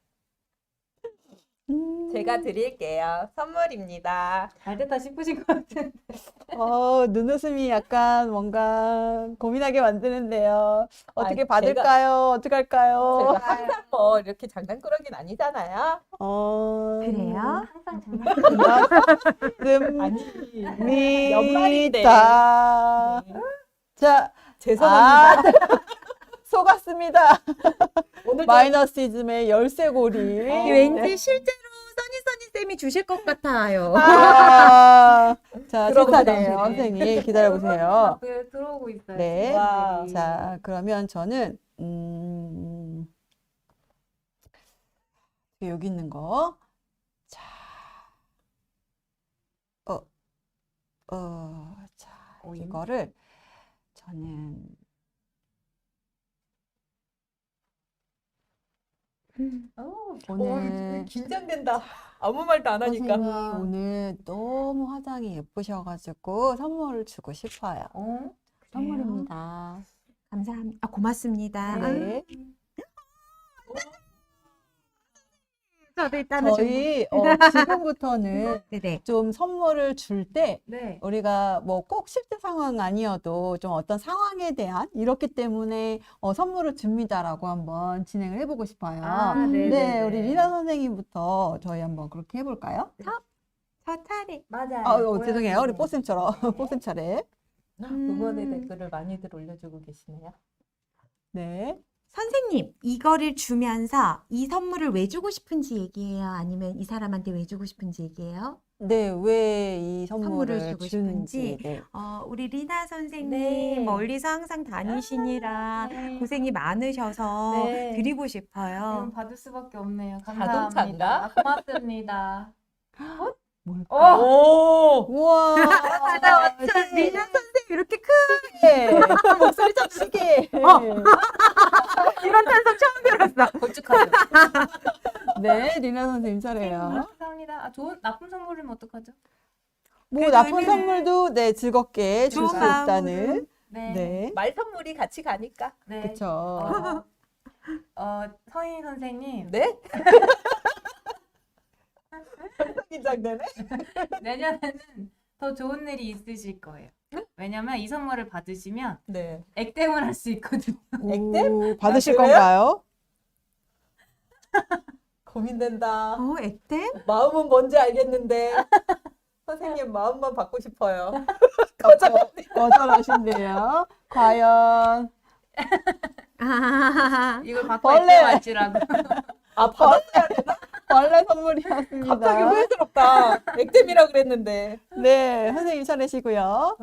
[SPEAKER 2] 음.
[SPEAKER 4] 제가 드릴게요. 선물입니다.
[SPEAKER 3] 잘 됐다 싶으신 것 같은.
[SPEAKER 2] 눈웃음이 약간 뭔가 고민하게 만드는데요. 어떻게
[SPEAKER 4] 아니,
[SPEAKER 2] 받을까요? 어떻게 할까요?
[SPEAKER 4] 제가 항상 뭐 이렇게 장난꾸러기는 아니잖아요.
[SPEAKER 1] 그래요?
[SPEAKER 3] 항상 장난.
[SPEAKER 4] 아니, 연말인데.
[SPEAKER 2] 니다.
[SPEAKER 4] 네.
[SPEAKER 2] 자,
[SPEAKER 4] 죄송합니다.
[SPEAKER 2] 속았습니다.
[SPEAKER 4] 오늘 좀
[SPEAKER 2] 마이너시즘의 열쇠고리.
[SPEAKER 1] 왠지 실제로 써니 쌤이 주실 것 같아요.
[SPEAKER 2] 자, 제
[SPEAKER 4] 들어보세요.
[SPEAKER 2] 차례예요, 선생님. 기다려보세요.
[SPEAKER 3] 네, 들어오고 있어요.
[SPEAKER 2] 네.
[SPEAKER 4] 와.
[SPEAKER 2] 자, 그러면 저는 여기 있는 거. 자, 자, 이거를 저는 오늘
[SPEAKER 4] 긴장된다. 아무 말도 안 하니까.
[SPEAKER 2] 선생님 오늘 너무 화장이 예쁘셔가지고 선물을 주고 싶어요. 선물입니다.
[SPEAKER 1] 감사합니다. 고맙습니다.
[SPEAKER 2] 네.
[SPEAKER 1] 저도 일단은
[SPEAKER 2] 저희 지금부터는
[SPEAKER 1] 네네.
[SPEAKER 2] 좀 선물을 줄 때
[SPEAKER 3] 네.
[SPEAKER 2] 우리가 뭐 꼭 실제 상황 아니어도 좀 어떤 상황에 대한 이렇기 때문에 선물을 줍니다라고 한번 진행을 해보고 싶어요.
[SPEAKER 3] 네네네.
[SPEAKER 2] 네, 우리 리나 선생님부터 저희 한번 그렇게 해볼까요?
[SPEAKER 1] 저 차례.
[SPEAKER 3] 맞아요.
[SPEAKER 2] 죄송해요. 우리 뽀쌤처럼 뽀쌤 차례.
[SPEAKER 4] 응원의 댓글을 많이들 올려주고 계시네요.
[SPEAKER 2] 네.
[SPEAKER 1] 선생님, 이거를 주면서 이 선물을 왜 주고 싶은지 얘기해요? 아니면 이 사람한테 왜 주고 싶은지 얘기해요?
[SPEAKER 2] 네, 왜 이
[SPEAKER 1] 선물을
[SPEAKER 2] 선물을
[SPEAKER 1] 주고
[SPEAKER 2] 주는지.
[SPEAKER 1] 싶은지.
[SPEAKER 2] 네.
[SPEAKER 1] 우리 리나 선생님
[SPEAKER 3] 네.
[SPEAKER 1] 멀리서 항상 다니시느라
[SPEAKER 3] 네.
[SPEAKER 1] 고생이 많으셔서
[SPEAKER 3] 네.
[SPEAKER 1] 드리고 싶어요.
[SPEAKER 3] 이건 받을 수밖에 없네요.
[SPEAKER 4] 자동차인가?
[SPEAKER 3] 감사합니다. 고맙습니다.
[SPEAKER 2] 뭘까?
[SPEAKER 4] 오!
[SPEAKER 2] 우와.
[SPEAKER 1] 맞아, 맞아. 리나 선생님 이렇게 큰
[SPEAKER 2] 시계. 목소리 참 시계.
[SPEAKER 1] 이런 탄성 처음 들었어.
[SPEAKER 4] 걸쭉하죠.
[SPEAKER 2] 네, 리나 선생님 차례예요.
[SPEAKER 3] 감사합니다. 좋은 나쁜 선물이면 어떡하죠?
[SPEAKER 2] 뭐
[SPEAKER 1] 그래도
[SPEAKER 2] 나쁜
[SPEAKER 1] 의미는-
[SPEAKER 2] 선물도 네, 즐겁게 줄 수
[SPEAKER 1] 좋은 마음으로.
[SPEAKER 2] 있다는.
[SPEAKER 3] 네.
[SPEAKER 2] 네.
[SPEAKER 4] 말 선물이 같이 가니까.
[SPEAKER 3] 네.
[SPEAKER 2] 그쵸.
[SPEAKER 3] 서인 선생님
[SPEAKER 4] 네? 긴장되네.
[SPEAKER 3] 내년에는 더 좋은 일이 있으실 거예요. 왜냐면 이 선물을 받으시면
[SPEAKER 4] 네.
[SPEAKER 3] 액땜을 할 수 있거든요.
[SPEAKER 2] 오, 받으실
[SPEAKER 4] 그래요?
[SPEAKER 2] 건가요?
[SPEAKER 4] 고민된다.
[SPEAKER 1] 액땜?
[SPEAKER 4] 마음은 뭔지 알겠는데 선생님 마음만 받고 싶어요.
[SPEAKER 2] 거절하신대요. 과연.
[SPEAKER 1] 이걸
[SPEAKER 3] 받고
[SPEAKER 2] 벌레!
[SPEAKER 3] 액땜할지라도.
[SPEAKER 4] 아, 받았어야 되나?
[SPEAKER 2] 원래 선물이었습니다.
[SPEAKER 4] 갑자기 후회스럽다. 액땜이라 그랬는데.
[SPEAKER 2] 네, 선생님 차례시고요.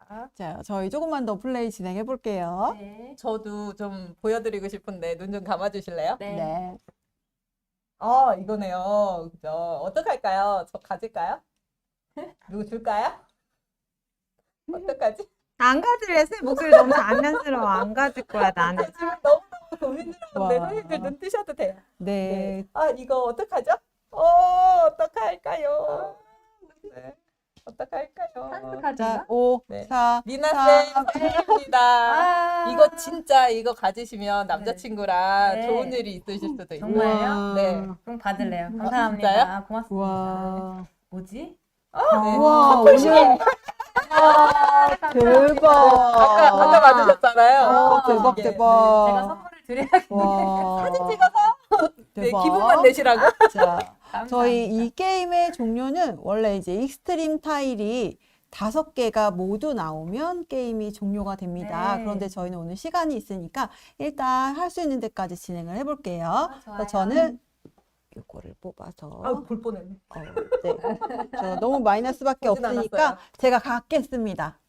[SPEAKER 4] 아,
[SPEAKER 2] 자, 저희 조금만 더 플레이 진행해 볼게요.
[SPEAKER 3] 네.
[SPEAKER 4] 저도 좀 보여드리고 싶은데 눈 좀 감아주실래요?
[SPEAKER 3] 네.
[SPEAKER 2] 네.
[SPEAKER 4] 아, 이거네요. 그죠? 어떡할까요? 저 가질까요? 누구 줄까요? 어떡하지?
[SPEAKER 1] 안 가질래. 쌤 목소리 너무 장난스러워. 안 가질 거야, 나는.
[SPEAKER 4] 지금 너무너무 고민스러운데
[SPEAKER 2] 와.
[SPEAKER 4] 선생님들 눈 뜨셔도 돼요.
[SPEAKER 2] 네.
[SPEAKER 4] 아, 이거 어떡하죠? 어떡할까요? 네. 어떡할까요?
[SPEAKER 3] 산뜻하지나?
[SPEAKER 2] 자, 5,
[SPEAKER 4] 네.
[SPEAKER 2] 4,
[SPEAKER 4] 리나쌤 생일입니다.
[SPEAKER 3] 아.
[SPEAKER 4] 이거 진짜 이거 가지시면 남자친구랑
[SPEAKER 3] 네.
[SPEAKER 4] 좋은 일이 있으실 수도 있고.
[SPEAKER 3] 정말요?
[SPEAKER 4] 네.
[SPEAKER 3] 그럼 받을래요.
[SPEAKER 4] 진짜요?
[SPEAKER 3] 감사합니다. 고맙습니다.
[SPEAKER 2] 우와.
[SPEAKER 3] 뭐지?
[SPEAKER 4] 네.
[SPEAKER 2] 우와,
[SPEAKER 4] 커플식.
[SPEAKER 2] 오늘. 대박.
[SPEAKER 4] 아까 맞으셨잖아요.
[SPEAKER 2] 대박,
[SPEAKER 4] 커플식에.
[SPEAKER 2] 대박.
[SPEAKER 3] 제가 선물을 드려야겠네요.
[SPEAKER 2] 와.
[SPEAKER 4] 사진 찍어서 네,
[SPEAKER 2] 대박.
[SPEAKER 4] 기분만 내시라고.
[SPEAKER 2] 자,
[SPEAKER 3] 감사합니다.
[SPEAKER 2] 저희 이 게임의 종료는 원래 이제 익스트림 타일이 5개가 모두 나오면 게임이 종료가 됩니다.
[SPEAKER 3] 네.
[SPEAKER 2] 그런데 저희는 오늘 시간이 있으니까 일단 할 수 있는 데까지 진행을 해볼게요.
[SPEAKER 3] 좋아요.
[SPEAKER 2] 그래서 저는 이거를 뽑아서
[SPEAKER 4] 아, 볼 뻔했네.
[SPEAKER 2] 네. 저 너무 마이너스밖에
[SPEAKER 4] 보진
[SPEAKER 2] 없으니까
[SPEAKER 4] 않았어요.
[SPEAKER 2] 제가 갖겠습니다.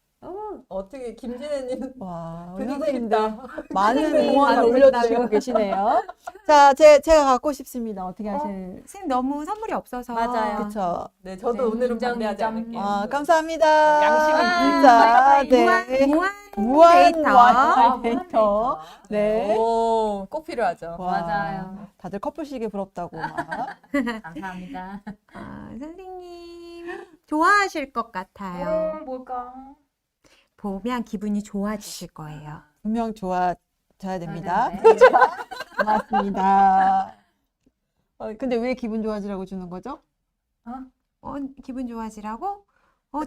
[SPEAKER 4] 어떻게 김진애님
[SPEAKER 2] 와, 우리
[SPEAKER 4] 드리고
[SPEAKER 2] 선생님들
[SPEAKER 4] 싶다.
[SPEAKER 2] 많은
[SPEAKER 4] 네,
[SPEAKER 2] 응원을
[SPEAKER 4] 받고
[SPEAKER 2] 올려주시고
[SPEAKER 4] 싶다고.
[SPEAKER 2] 계시네요. 자, 제가 갖고 싶습니다. 어떻게 하실?
[SPEAKER 1] 쌤 너무 선물이 없어서.
[SPEAKER 3] 맞아요.
[SPEAKER 2] 그쵸.
[SPEAKER 4] 네, 저도
[SPEAKER 3] 네,
[SPEAKER 4] 오늘은
[SPEAKER 3] 인정,
[SPEAKER 4] 반대하지
[SPEAKER 3] 인정.
[SPEAKER 4] 않을게요.
[SPEAKER 2] 아, 감사합니다.
[SPEAKER 4] 양심은
[SPEAKER 2] 자,
[SPEAKER 3] 있는
[SPEAKER 2] 네.
[SPEAKER 1] 무한 데이터.
[SPEAKER 2] 무한 데이터. 네.
[SPEAKER 4] 오, 꼭 필요하죠.
[SPEAKER 2] 와,
[SPEAKER 3] 맞아요.
[SPEAKER 2] 다들 커플식이 부럽다고 막.
[SPEAKER 3] 감사합니다.
[SPEAKER 1] 선생님 좋아하실 것 같아요.
[SPEAKER 3] 뭘까?
[SPEAKER 1] 보면 기분이 좋아지실 거예요.
[SPEAKER 2] 분명 좋아져야 됩니다.
[SPEAKER 3] 네, 네.
[SPEAKER 2] 고맙습니다. 근데 왜 기분 좋아지라고 주는 거죠?
[SPEAKER 1] 기분 좋아지라고?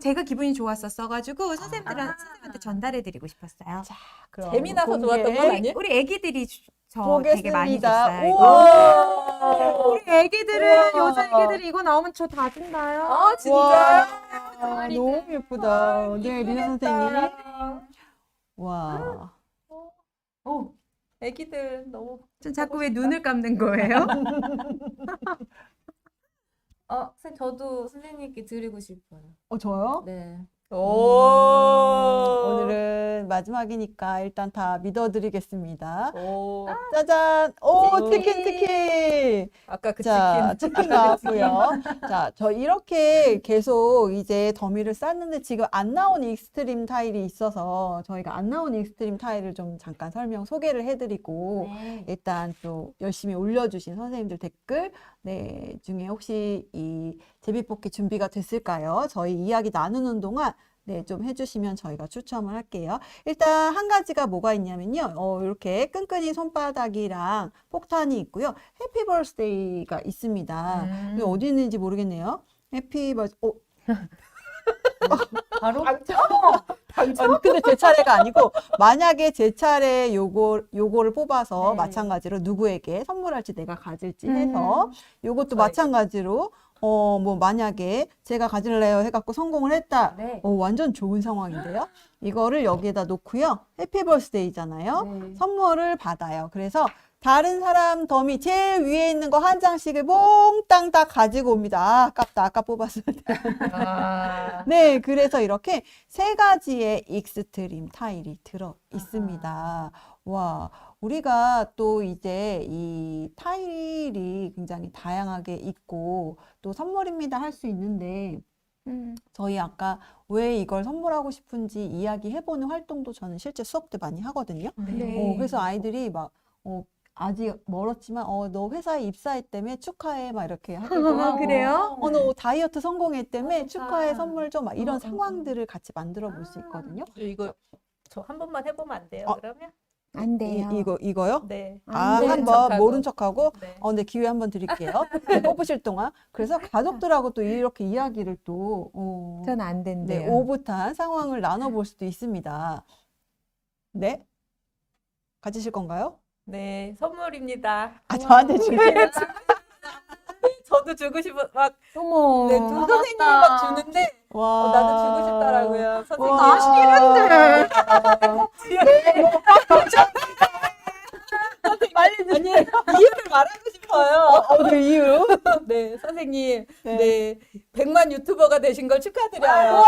[SPEAKER 1] 제가 기분이 좋았었어가지고 선생님한테 전달해드리고 싶었어요.
[SPEAKER 2] 그럼
[SPEAKER 4] 재미나서 좋았던 건 아니에요?
[SPEAKER 1] 우리 애기들이 저 되게 많이
[SPEAKER 2] 보겠습니다.
[SPEAKER 1] 줬어요.
[SPEAKER 2] 우와.
[SPEAKER 1] 우리 애기들은
[SPEAKER 2] 우와.
[SPEAKER 1] 요즘 애기들이 이거 나오면 저 다 준다요.
[SPEAKER 4] 아, 진짜?
[SPEAKER 2] 와, 너무 예쁘다. 네, 리나 선생님. 와.
[SPEAKER 3] 오,
[SPEAKER 4] 애기들 너무
[SPEAKER 1] 전 자꾸 왜 눈을 감는 거예요?
[SPEAKER 3] 선생님 저도 선생님께 드리고 싶어요.
[SPEAKER 2] 저요?
[SPEAKER 3] 네.
[SPEAKER 4] 오.
[SPEAKER 2] 오늘은 마지막이니까 일단 다 믿어드리겠습니다.
[SPEAKER 4] 오.
[SPEAKER 2] 짜잔! 오,
[SPEAKER 4] 치킨.
[SPEAKER 2] 치킨!
[SPEAKER 4] 아까 그
[SPEAKER 2] 자,
[SPEAKER 4] 치킨.
[SPEAKER 2] 치킨 나왔고요. 자, 저 이렇게 계속 이제 더미를 쌌는데 지금 안 나온 익스트림 타일이 있어서 저희가 안 나온 익스트림 타일을 좀 잠깐 소개를 해드리고
[SPEAKER 3] 네.
[SPEAKER 2] 일단 또 열심히 올려주신 선생님들 댓글 중에 혹시 이 제비뽑기 준비가 됐을까요? 저희 이야기 나누는 동안 좀 해주시면 저희가 추첨을 할게요. 일단 한 가지가 뭐가 있냐면요. 이렇게 끈끈이 손바닥이랑 폭탄이 있고요. 해피 버스데이가 있습니다. 이게 어디 있는지 모르겠네요. 해피 버스,
[SPEAKER 3] 바로
[SPEAKER 2] 근데 제 차례가 아니고 만약에 제 차례 요거를 뽑아서
[SPEAKER 3] 네.
[SPEAKER 2] 마찬가지로 누구에게 선물할지 내가 가질지 해서 요것도
[SPEAKER 4] 저에게.
[SPEAKER 2] 마찬가지로 뭐 만약에 제가 가질래요 해갖고 성공을 했다.
[SPEAKER 3] 네.
[SPEAKER 2] 완전 좋은 상황인데요. 이거를 여기에다 놓고요. 해피 버스데이잖아요.
[SPEAKER 3] 네.
[SPEAKER 2] 선물을 받아요. 그래서 다른 사람 더미 제일 위에 있는 거 한 장씩을 몽땅 다 가지고 옵니다. 아깝다. 아까 뽑았을 때.
[SPEAKER 4] 아.
[SPEAKER 2] 네, 그래서 이렇게 세 가지의 익스트림 타일이 들어 있습니다. 와, 우리가 또 이제 이 타일이 굉장히 다양하게 있고 또 선물입니다 할 수 있는데 저희 아까 왜 이걸 선물하고 싶은지 이야기해보는 활동도 저는 실제 수업 때 많이 하거든요.
[SPEAKER 1] 네.
[SPEAKER 2] 그래서 아이들이 막 아직 멀었지만 너 회사에 입사했다며 축하해 막 이렇게 하기도 하고
[SPEAKER 1] 그래요?
[SPEAKER 2] 너 다이어트 성공했다며
[SPEAKER 3] 좋다.
[SPEAKER 2] 축하해 선물 좀 막 이런 상황들을 같이 만들어 볼 수 있거든요.
[SPEAKER 4] 이거 저 한 번만 해보면 안 돼요? 그러면?
[SPEAKER 1] 안 돼요.
[SPEAKER 2] 이거요?
[SPEAKER 4] 네.
[SPEAKER 1] 안 돼요.
[SPEAKER 2] 한번 모른 척하고
[SPEAKER 4] 네.
[SPEAKER 2] 근데 기회 한번 드릴게요. 뽑으실 동안. 그래서 가족들하고 또 이렇게 이야기를 또
[SPEAKER 1] 전 안
[SPEAKER 2] 네,
[SPEAKER 1] 된대요.
[SPEAKER 2] 오붓한 상황을 나눠볼 수도 있습니다. 네? 가지실 건가요?
[SPEAKER 4] 네, 선물입니다.
[SPEAKER 2] 저한테 주세요.
[SPEAKER 4] 저도 주고 싶어 막
[SPEAKER 1] 어머.
[SPEAKER 4] 네, 두 선생님이 막 주는데
[SPEAKER 2] 와.
[SPEAKER 4] 나도 주고 싶더라고요. 선생님.
[SPEAKER 2] 와.
[SPEAKER 4] 빨리 아니 이유를 말하고 싶어요.
[SPEAKER 2] 그 이유?
[SPEAKER 4] 네, 선생님.
[SPEAKER 2] 네.
[SPEAKER 4] 네. 100만 유튜버가 되신 걸 축하드려요.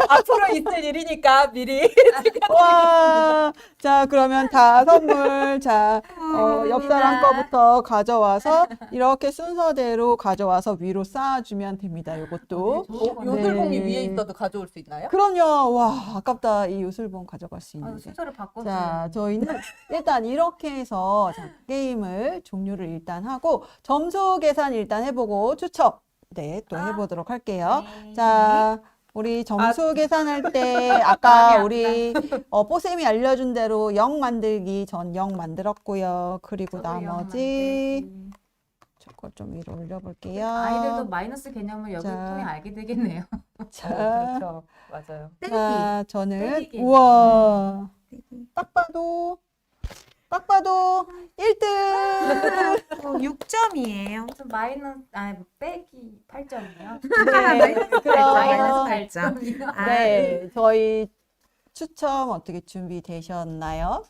[SPEAKER 4] 앞으로 있을 일이니까 미리
[SPEAKER 2] 와. 자, 그러면 다 선물. 자, 옆 사람 거부터 가져와서 이렇게 순서대로 가져와서 위로 쌓아주면 됩니다. 요것도.
[SPEAKER 4] 요술봉이
[SPEAKER 2] 네.
[SPEAKER 4] 위에 있어도 가져올 수 있나요?
[SPEAKER 2] 그럼요. 와, 아깝다. 이 요술봉 가져갈 수 있는데.
[SPEAKER 3] 순서를 바꿔서.
[SPEAKER 2] 자, 저희는 일단 이렇게 해서 게임을 종료를 일단 하고 점수 계산 일단 해보고 추첨 또 해보도록 할게요.
[SPEAKER 3] 네.
[SPEAKER 2] 자, 우리 점수 계산할 때 아까 우리 뽀쌤이 알려준 대로 0 만들기 전 0 만들었고요. 그리고
[SPEAKER 3] 저도
[SPEAKER 2] 나머지
[SPEAKER 3] 영만들기.
[SPEAKER 2] 저거 좀 위로 올려볼게요.
[SPEAKER 3] 아이들도 마이너스 개념을 여기
[SPEAKER 2] 자.
[SPEAKER 3] 통해 알게 되겠네요.
[SPEAKER 2] 자,
[SPEAKER 4] 그렇죠. 맞아요.
[SPEAKER 2] 자, 저는
[SPEAKER 3] 떼기.
[SPEAKER 2] 우와 딱 봐도 1등.
[SPEAKER 1] 6점이에요.
[SPEAKER 3] 좀 마이너스 빼기 8점이요.
[SPEAKER 1] 마이너스
[SPEAKER 2] 그럼.
[SPEAKER 1] 마이너스 8점.
[SPEAKER 2] 네, 저희 추첨 어떻게 준비되셨나요?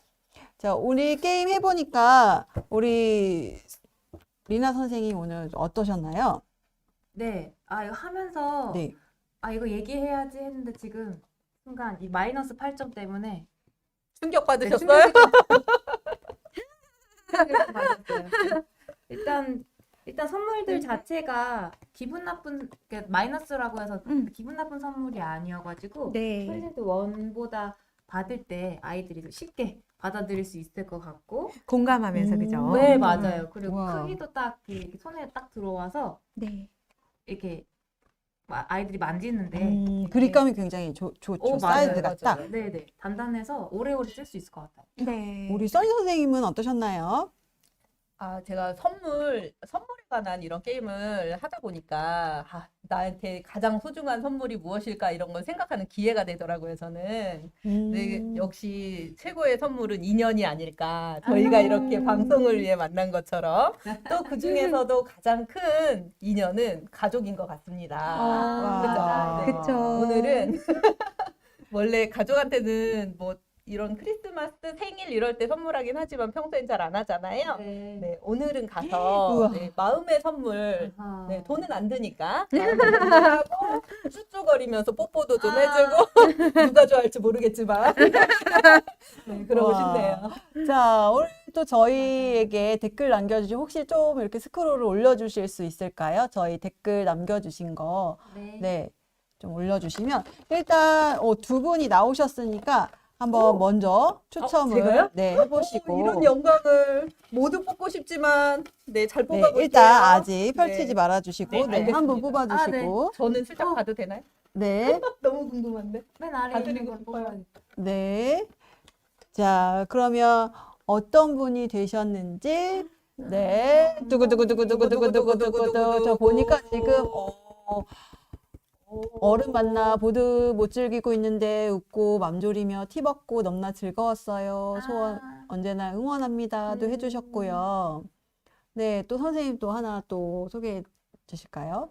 [SPEAKER 2] 자, 우리 게임 해보니까 우리 리나 선생님 오늘 어떠셨나요?
[SPEAKER 3] 네. 이거 하면서
[SPEAKER 2] 네.
[SPEAKER 3] 이거 얘기해야지 했는데 지금 순간 이 마이너스 8점 때문에
[SPEAKER 4] 충격
[SPEAKER 3] 네,
[SPEAKER 4] 받으셨어요?
[SPEAKER 3] 충격을 받았어요. 일단 선물들 자체가 기분 나쁜 그러니까 마이너스라고 해서 기분 나쁜 선물이 아니어가지고
[SPEAKER 1] 네.
[SPEAKER 3] 솔직히 원보다 받을 때 아이들이 쉽게 받아들일 수 있을 것 같고
[SPEAKER 1] 공감하면서 그죠?
[SPEAKER 3] 네 맞아요. 그리고
[SPEAKER 2] 우와.
[SPEAKER 3] 크기도 딱 이렇게 손에 딱 들어와서
[SPEAKER 1] 네.
[SPEAKER 3] 이렇게 아이들이 만지는데
[SPEAKER 2] 그립감이 굉장히 좋죠.
[SPEAKER 3] 맞아요,
[SPEAKER 2] 사이즈 같다.
[SPEAKER 4] 맞아요.
[SPEAKER 3] 네네 단단해서 오래오래 쓸 수 있을 것 같아요.
[SPEAKER 1] 네.
[SPEAKER 2] 우리 써니 선생님은 어떠셨나요?
[SPEAKER 4] 아, 제가 선물에 관한 이런 게임을 하다 보니까, 나한테 가장 소중한 선물이 무엇일까 이런 걸 생각하는 기회가 되더라고요, 저는. 네, 역시 최고의 선물은 인연이 아닐까. 저희가 이렇게 방송을 위해 만난 것처럼. 또 그 중에서도 가장 큰 인연은 가족인 것 같습니다.
[SPEAKER 2] 와.
[SPEAKER 4] 그죠? 네.
[SPEAKER 1] 그쵸.
[SPEAKER 4] 오늘은 원래 가족한테는 뭐 이런 크리스마스, 생일 이럴 때 선물하긴 하지만 평소엔 잘 안 하잖아요. 네, 오늘은 가서
[SPEAKER 2] 우와.
[SPEAKER 4] 네, 마음의 선물,
[SPEAKER 3] 아하.
[SPEAKER 4] 네, 돈은 안 드니까 마음의 선물하고 쭈쭈거리면서 뽀뽀도 좀 해주고 누가 좋아할지 모르겠지만 네, 그러고
[SPEAKER 2] 우와.
[SPEAKER 4] 싶네요.
[SPEAKER 2] 자, 오늘 또 저희에게 댓글 남겨주신 혹시 좀 이렇게 스크롤을 올려주실 수 있을까요? 저희 댓글 남겨주신 거, 네, 좀 올려주시면 일단 두 분이 나오셨으니까 한번 먼저 추첨을
[SPEAKER 4] 제가요?
[SPEAKER 2] 네, 해보시고
[SPEAKER 4] 이런 영광을 모두 뽑고 싶지만 네, 잘
[SPEAKER 2] 네,
[SPEAKER 4] 뽑아볼게요.
[SPEAKER 2] 일단 아직 펼치지
[SPEAKER 4] 네.
[SPEAKER 2] 말아주시고
[SPEAKER 4] 네,
[SPEAKER 2] 네, 한 분
[SPEAKER 4] 알겠습니다.
[SPEAKER 2] 뽑아주시고
[SPEAKER 4] 저는 슬쩍 봐도 되나요?
[SPEAKER 2] 네,
[SPEAKER 4] 너무 궁금한데.
[SPEAKER 3] 맨 아래에
[SPEAKER 4] 봐드리고
[SPEAKER 3] 있는 걸
[SPEAKER 4] 싶어요.
[SPEAKER 3] 뽑아야겠다.
[SPEAKER 2] 네. 자, 그러면 어떤 분이 되셨는지 네, 두구두구두구두구두구두구두구 저 보니까 지금 어른 만나 보드 못 즐기고 있는데 웃고 맘졸이며 티 벗고 너무나 즐거웠어요. 소원 언제나 응원합니다도 해주셨고요. 네, 또 선생님 또 하나 또 소개해 주실까요?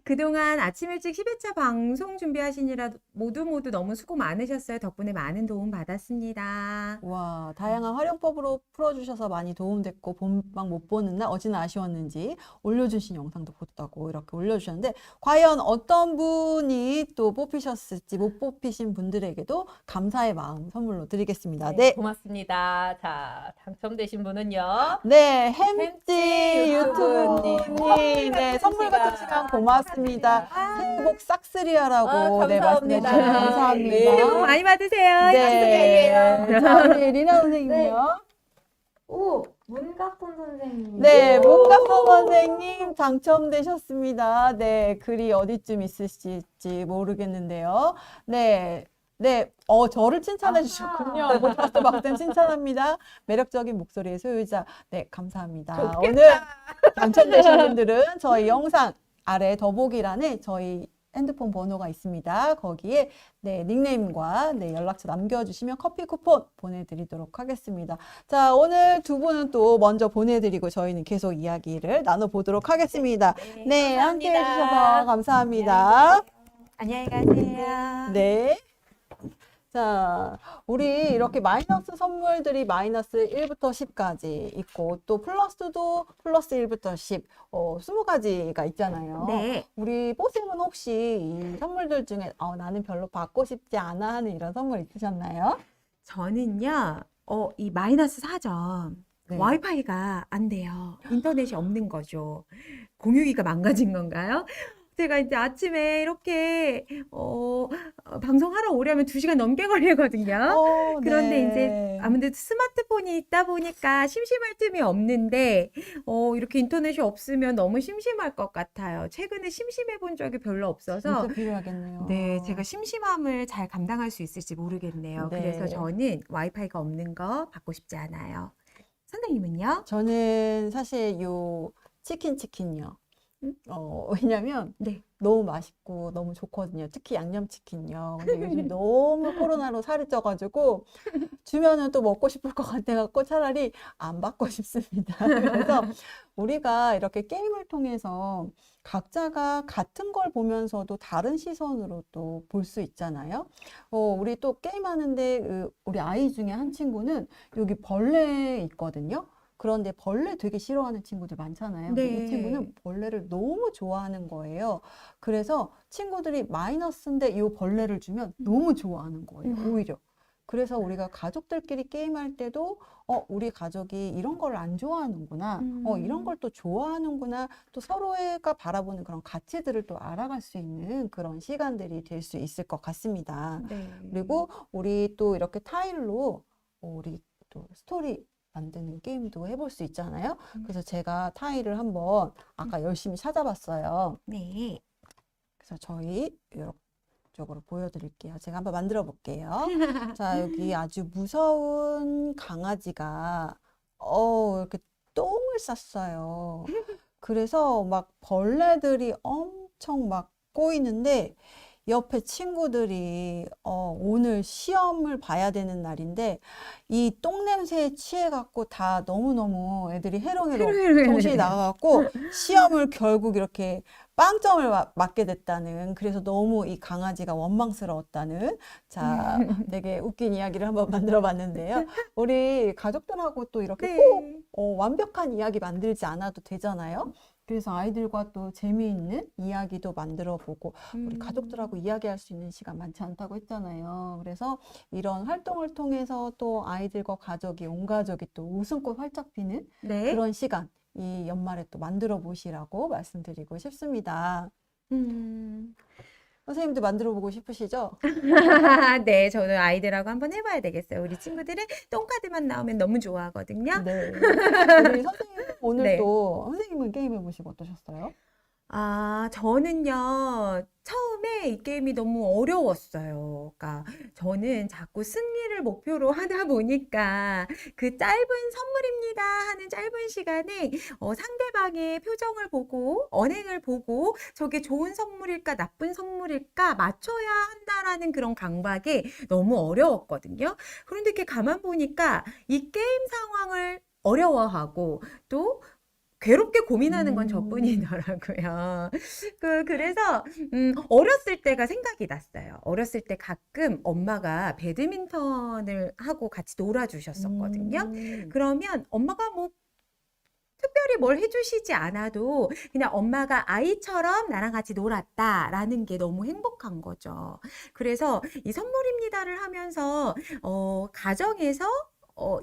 [SPEAKER 1] 그동안 아침 일찍 10회차 방송 준비하시느라 모두 너무 수고 많으셨어요. 덕분에 많은 도움 받았습니다.
[SPEAKER 2] 와, 다양한 활용법으로 풀어주셔서 많이 도움됐고 본방 못 보는 날 어찌나 아쉬웠는지 올려주신 영상도 봤다고 이렇게 올려주셨는데 과연 어떤 분이 또 뽑히셨을지 못 뽑히신 분들에게도 감사의 마음 선물로 드리겠습니다. 네.
[SPEAKER 4] 고맙습니다. 자, 당첨되신 분은요.
[SPEAKER 2] 네, 햄찌
[SPEAKER 4] 햄찌
[SPEAKER 2] 유튜브님,
[SPEAKER 4] 유튜브님.
[SPEAKER 2] 네, 선물 같은 시간 고맙습니다. 새해 복 싹쓸이하라고 네, 말씀해
[SPEAKER 4] 감사합니다.
[SPEAKER 2] 주셔서 감사합니다.
[SPEAKER 4] 네.
[SPEAKER 1] 새해 복 많이 받으세요.
[SPEAKER 2] 네, 자, 우리 리나 선생님요.
[SPEAKER 3] 오 문갑돈 선생님.
[SPEAKER 2] 네, 문갑선 선생님 당첨되셨습니다. 네, 글이 어디쯤 있으실지 모르겠는데요. 네. 네, 저를 칭찬해 주셨군요. 못봤어 막상 칭찬합니다. 매력적인 목소리의 소유자. 네, 감사합니다. 오늘 당첨되신 분들은 저희 영상 아래 더보기란에 저희 핸드폰 번호가 있습니다. 거기에 네, 닉네임과 네, 연락처 남겨주시면 커피 쿠폰 보내드리도록 하겠습니다. 자, 오늘 두 분은 또 먼저 보내드리고 저희는 계속 이야기를 나눠보도록 하겠습니다. 네, 함께 해주셔서 감사합니다.
[SPEAKER 1] 안녕히 가세요.
[SPEAKER 2] 네. 자, 우리 이렇게 마이너스 선물들이 마이너스 1부터 10까지 있고 또 플러스도 플러스 1부터 10, 20가지가 있잖아요.
[SPEAKER 1] 네.
[SPEAKER 2] 우리 뽀쌤은 혹시 이 선물들 중에 나는 별로 받고 싶지 않아 하는 이런 선물 있으셨나요?
[SPEAKER 1] 저는요, 이 마이너스 4점.
[SPEAKER 2] 네.
[SPEAKER 1] 와이파이가 안 돼요. 인터넷이 없는 거죠. 공유기가 망가진 건가요? 제가 이제 아침에 이렇게 방송하러 오려면 2시간 넘게 걸리거든요. 그런데
[SPEAKER 2] 네.
[SPEAKER 1] 이제 아무래도 스마트폰이 있다 보니까 심심할 틈이 없는데 이렇게 인터넷이 없으면 너무 심심할 것 같아요. 최근에 심심해 본 적이 별로 없어서
[SPEAKER 2] 진짜 필요하겠네요.
[SPEAKER 1] 네, 제가 심심함을 잘 감당할 수 있을지 모르겠네요.
[SPEAKER 2] 네.
[SPEAKER 1] 그래서 저는 와이파이가 없는 거 받고 싶지 않아요. 선생님은요?
[SPEAKER 2] 저는 사실 요 치킨요. 왜냐면
[SPEAKER 1] 네.
[SPEAKER 2] 너무 맛있고 너무 좋거든요. 특히 양념치킨요. 근데 요즘 너무 코로나로 살이 쪄가지고 주면은 또 먹고 싶을 것 같아갖고 차라리 안 받고 싶습니다. 그래서 우리가 이렇게 게임을 통해서 각자가 같은 걸 보면서도 다른 시선으로 또 볼 수 있잖아요. 우리 또 게임하는데 우리 아이 중에 한 친구는 여기 벌레 있거든요. 그런데 벌레 되게 싫어하는 친구들 많잖아요. 근데
[SPEAKER 1] 네.
[SPEAKER 2] 이 친구는 벌레를 너무 좋아하는 거예요. 그래서 친구들이 마이너스인데 이 벌레를 주면 너무 좋아하는 거예요. 오히려. 그래서 우리가 가족들끼리 게임할 때도 우리 가족이 이런 걸 안 좋아하는구나. 이런 걸 또 좋아하는구나. 또 서로가 바라보는 그런 가치들을 또 알아갈 수 있는 그런 시간들이 될 수 있을 것 같습니다.
[SPEAKER 1] 네.
[SPEAKER 2] 그리고 우리 또 이렇게 타일로 우리 또 스토리 만드는 게임도 해볼 수 있잖아요. 그래서 제가 타일을 한번 아까 열심히 찾아봤어요.
[SPEAKER 1] 네.
[SPEAKER 2] 그래서 저희 이쪽으로 보여드릴게요. 제가 한번 만들어 볼게요. 자, 여기 아주 무서운 강아지가 이렇게 똥을 쌌어요. 그래서 막 벌레들이 엄청 막 꼬이는데 옆에 친구들이 오늘 시험을 봐야 되는 날인데 이 똥 냄새에 취해갖고 다 너무너무 애들이 해롱해롱 정신이 나가갖고 시험을 결국 이렇게 빵점을 맞게 됐다는, 그래서 너무 이 강아지가 원망스러웠다는, 자, 되게 웃긴 이야기를 한번 만들어 봤는데요. 우리 가족들하고 또 이렇게
[SPEAKER 1] 네.
[SPEAKER 2] 꼭 완벽한 이야기 만들지 않아도 되잖아요. 그래서 아이들과 또 재미있는 이야기도 만들어 보고, 우리 가족들하고 이야기할 수 있는 시간 많지 않다고 했잖아요. 그래서 이런 활동을 통해서 또 아이들과 가족이, 온 가족이 또 웃음꽃 활짝 피는
[SPEAKER 1] 네.
[SPEAKER 2] 그런 시간, 이 연말에 또 만들어 보시라고 말씀드리고 싶습니다. 선생님도 만들어 보고 싶으시죠?
[SPEAKER 1] 네, 저는 아이들하고 한번 해봐야 되겠어요. 우리 친구들은 똥카드만 나오면 너무 좋아하거든요.
[SPEAKER 2] 네. 우리 선생님 오늘
[SPEAKER 1] 네.
[SPEAKER 2] 또 선생님은 게임 해보시고 어떠셨어요?
[SPEAKER 1] 저는요, 처음에 이 게임이 너무 어려웠어요. 그러니까 저는 자꾸 승리를 목표로 하다 보니까 그 짧은 선물입니다 하는 짧은 시간에 상대방의 표정을 보고, 언행을 보고, 저게 좋은 선물일까, 나쁜 선물일까 맞춰야 한다라는 그런 강박에 너무 어려웠거든요. 그런데 이렇게 가만 보니까 이 게임 상황을 어려워하고 또 괴롭게 고민하는 건 저뿐이더라고요. 그래서 어렸을 때가 생각이 났어요. 어렸을 때 가끔 엄마가 배드민턴을 하고 같이 놀아주셨었거든요. 그러면 엄마가 뭐 특별히 뭘 해주시지 않아도 그냥 엄마가 아이처럼 나랑 같이 놀았다라는 게 너무 행복한 거죠. 그래서 이 선물입니다를 하면서 가정에서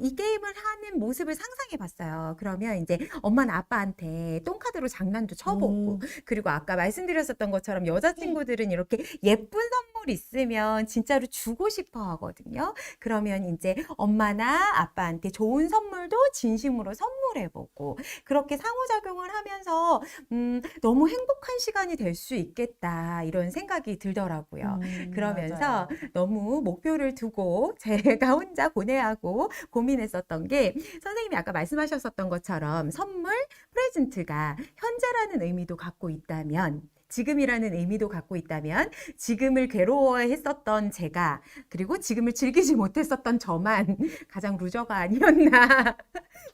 [SPEAKER 1] 이 게임을 하는 모습을 상상해 봤어요. 그러면 이제 엄마는 아빠한테 똥카드로 장난도 쳐보고, 그리고 아까 말씀드렸었던 것처럼 여자친구들은 이렇게 예쁜 선물 있으면 진짜로 주고 싶어 하거든요. 그러면 이제 엄마나 아빠한테 좋은 선물도 진심으로 선물해보고, 그렇게 상호작용을 하면서 너무 행복한 시간이 될 수 있겠다, 이런 생각이 들더라고요. 그러면서
[SPEAKER 2] 맞아요.
[SPEAKER 1] 너무 목표를 두고 제가 혼자 고뇌하고 고민했었던 게, 선생님이 아까 말씀하셨었던 것처럼 선물, 프레젠트가 현재라는 의미도 갖고 있다면, 지금이라는 의미도 갖고 있다면, 지금을 괴로워했었던 제가, 그리고 지금을 즐기지 못했었던 저만 가장 루저가 아니었나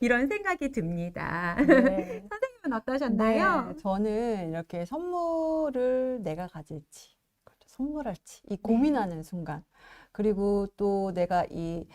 [SPEAKER 1] 이런 생각이 듭니다.
[SPEAKER 2] 네.
[SPEAKER 1] 선생님은 어떠셨나요?
[SPEAKER 2] 네, 저는 이렇게 선물을 내가 가질지, 선물할지, 이 고민하는 순간, 그리고 또 내가 이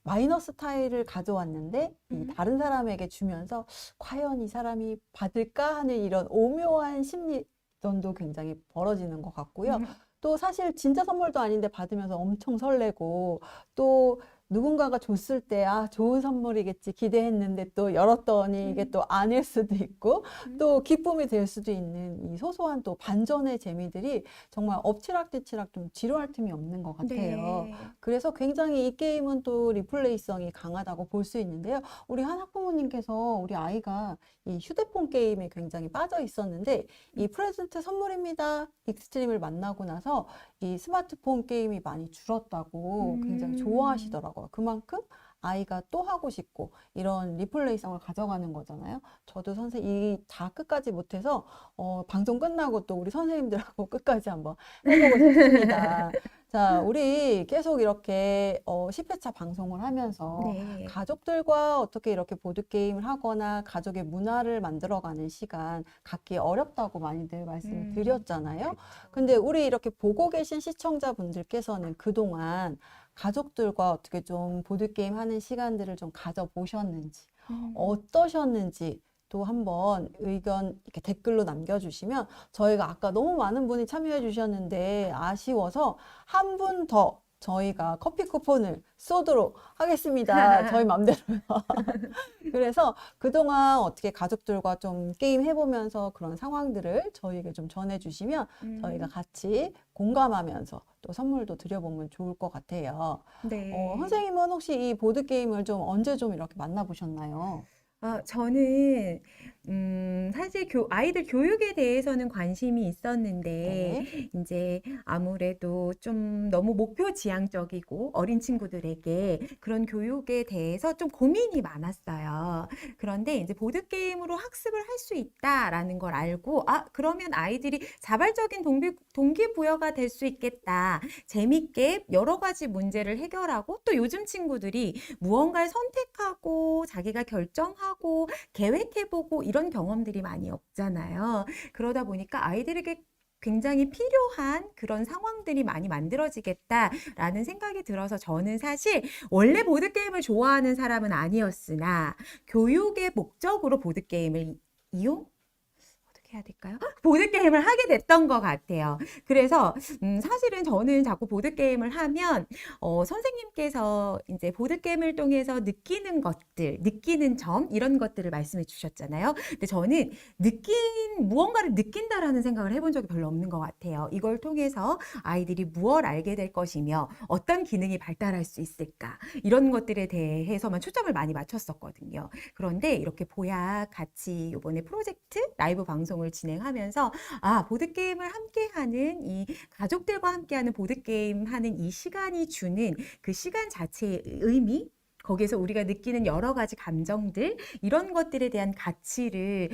[SPEAKER 2] 마이너스 타일을 가져왔는데 이 다른 사람에게 주면서 과연 이 사람이 받을까 하는 이런 오묘한 심리전도 굉장히 벌어지는 것 같고요. 또 사실 진짜 선물도 아닌데 받으면서 엄청 설레고, 또 누군가가 줬을 때 좋은 선물이겠지 기대했는데 또 열었더니 이게 또 아닐 수도 있고, 또 기쁨이 될 수도 있는 이 소소한 또 반전의 재미들이 정말 엎치락뒤치락 좀 지루할 틈이 없는 것 같아요.
[SPEAKER 1] 네.
[SPEAKER 2] 그래서 굉장히 이 게임은 또 리플레이성이 강하다고 볼 수 있는데요. 우리 한 학부모님께서 우리 아이가 이 휴대폰 게임에 굉장히 빠져 있었는데, 이 프레젠트 선물입니다 익스트림을 만나고 나서 이 스마트폰 게임이 많이 줄었다고 굉장히 좋아하시더라고요. 그만큼 아이가 또 하고 싶고 이런 리플레이성을 가져가는 거잖아요. 저도 이 다 끝까지 못해서 방송 끝나고 또 우리 선생님들하고 끝까지 한번 해보고 싶습니다. 자, 우리 계속 이렇게 10회차 방송을 하면서
[SPEAKER 1] 네.
[SPEAKER 2] 가족들과 어떻게 이렇게 보드게임을 하거나 가족의 문화를 만들어가는 시간 갖기 어렵다고 많이들 말씀을 드렸잖아요. 근데 우리 이렇게 보고 계신 시청자분들께서는 그동안 가족들과 어떻게 좀 보드게임 하는 시간들을 좀 가져보셨는지, 어떠셨는지 또 한번 의견 이렇게 댓글로 남겨주시면, 저희가 아까 너무 많은 분이 참여해 주셨는데 아쉬워서 한 분 더 저희가 커피 쿠폰을 쏘도록 하겠습니다. 저희 맘대로요. 그래서 그동안 어떻게 가족들과 좀 게임 해보면서 그런 상황들을 저희에게 좀 전해주시면 저희가 같이 공감하면서 또 선물도 드려보면 좋을 것 같아요.
[SPEAKER 1] 네.
[SPEAKER 2] 선생님은 혹시 이 보드게임을 좀 언제 좀 이렇게 만나보셨나요?
[SPEAKER 1] 저는 사실 아이들 교육에 대해서는 관심이 있었는데
[SPEAKER 2] 네.
[SPEAKER 1] 이제 아무래도 좀 너무 목표 지향적이고 어린 친구들에게 그런 교육에 대해서 좀 고민이 많았어요. 그런데 이제 보드게임으로 학습을 할 수 있다라는 걸 알고, 그러면 아이들이 자발적인 동기부여가 될 수 있겠다. 재밌게 여러 가지 문제를 해결하고, 또 요즘 친구들이 무언가를 선택하고 자기가 결정하고 계획해보고 이런 경험들이 많이 없잖아요. 그러다 보니까 아이들에게 굉장히 필요한 그런 상황들이 많이 만들어지겠다라는 생각이 들어서 저는 사실 원래 보드게임을 좋아하는 사람은 아니었으나 교육의 목적으로 보드게임을 어떻게 해야 될까요? 보드게임을 하게 됐던 것 같아요. 그래서 사실은 저는 자꾸 보드게임을 하면 선생님께서 이제 보드게임을 통해서 느끼는 것들, 느끼는 점 이런 것들을 말씀해 주셨잖아요. 근데 저는 무언가를 느낀다라는 생각을 해본 적이 별로 없는 것 같아요. 이걸 통해서 아이들이 무엇을 알게 될 것이며 어떤 기능이 발달할 수 있을까 이런 것들에 대해서만 초점을 많이 맞췄었거든요. 그런데 이렇게 보약 같이 이번에 프로젝트 라이브 방송을 진행하면서 보드게임을 함께하는 이 가족들과 함께하는 보드게임 하는 이 시간이 주는 그 시간 자체의 의미 거기에서 우리가 느끼는 여러 가지 감정들 이런 것들에 대한 가치를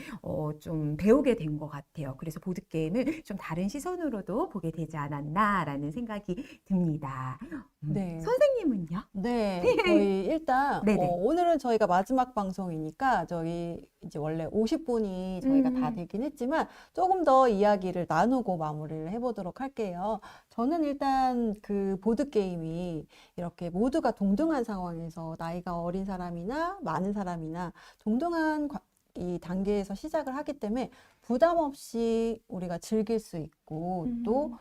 [SPEAKER 1] 좀 배우게 된 것 같아요. 그래서 보드게임을 좀 다른 시선으로도 보게 되지 않았나라는 생각이 듭니다.
[SPEAKER 2] 네.
[SPEAKER 1] 선생님은요?
[SPEAKER 2] 네, 저희 일단
[SPEAKER 1] 네네.
[SPEAKER 2] 오늘은 저희가 마지막 방송이니까 저희 이제 원래 50분이 저희가 다 되긴 했지만 조금 더 이야기를 나누고 마무리를 해보도록 할게요. 저는 일단 그 보드게임이 이렇게 모두가 동등한 상황에서 나이가 어린 사람이나 많은 사람이나 동등한 이 단계에서 시작을 하기 때문에 부담 없이 우리가 즐길 수 있고 또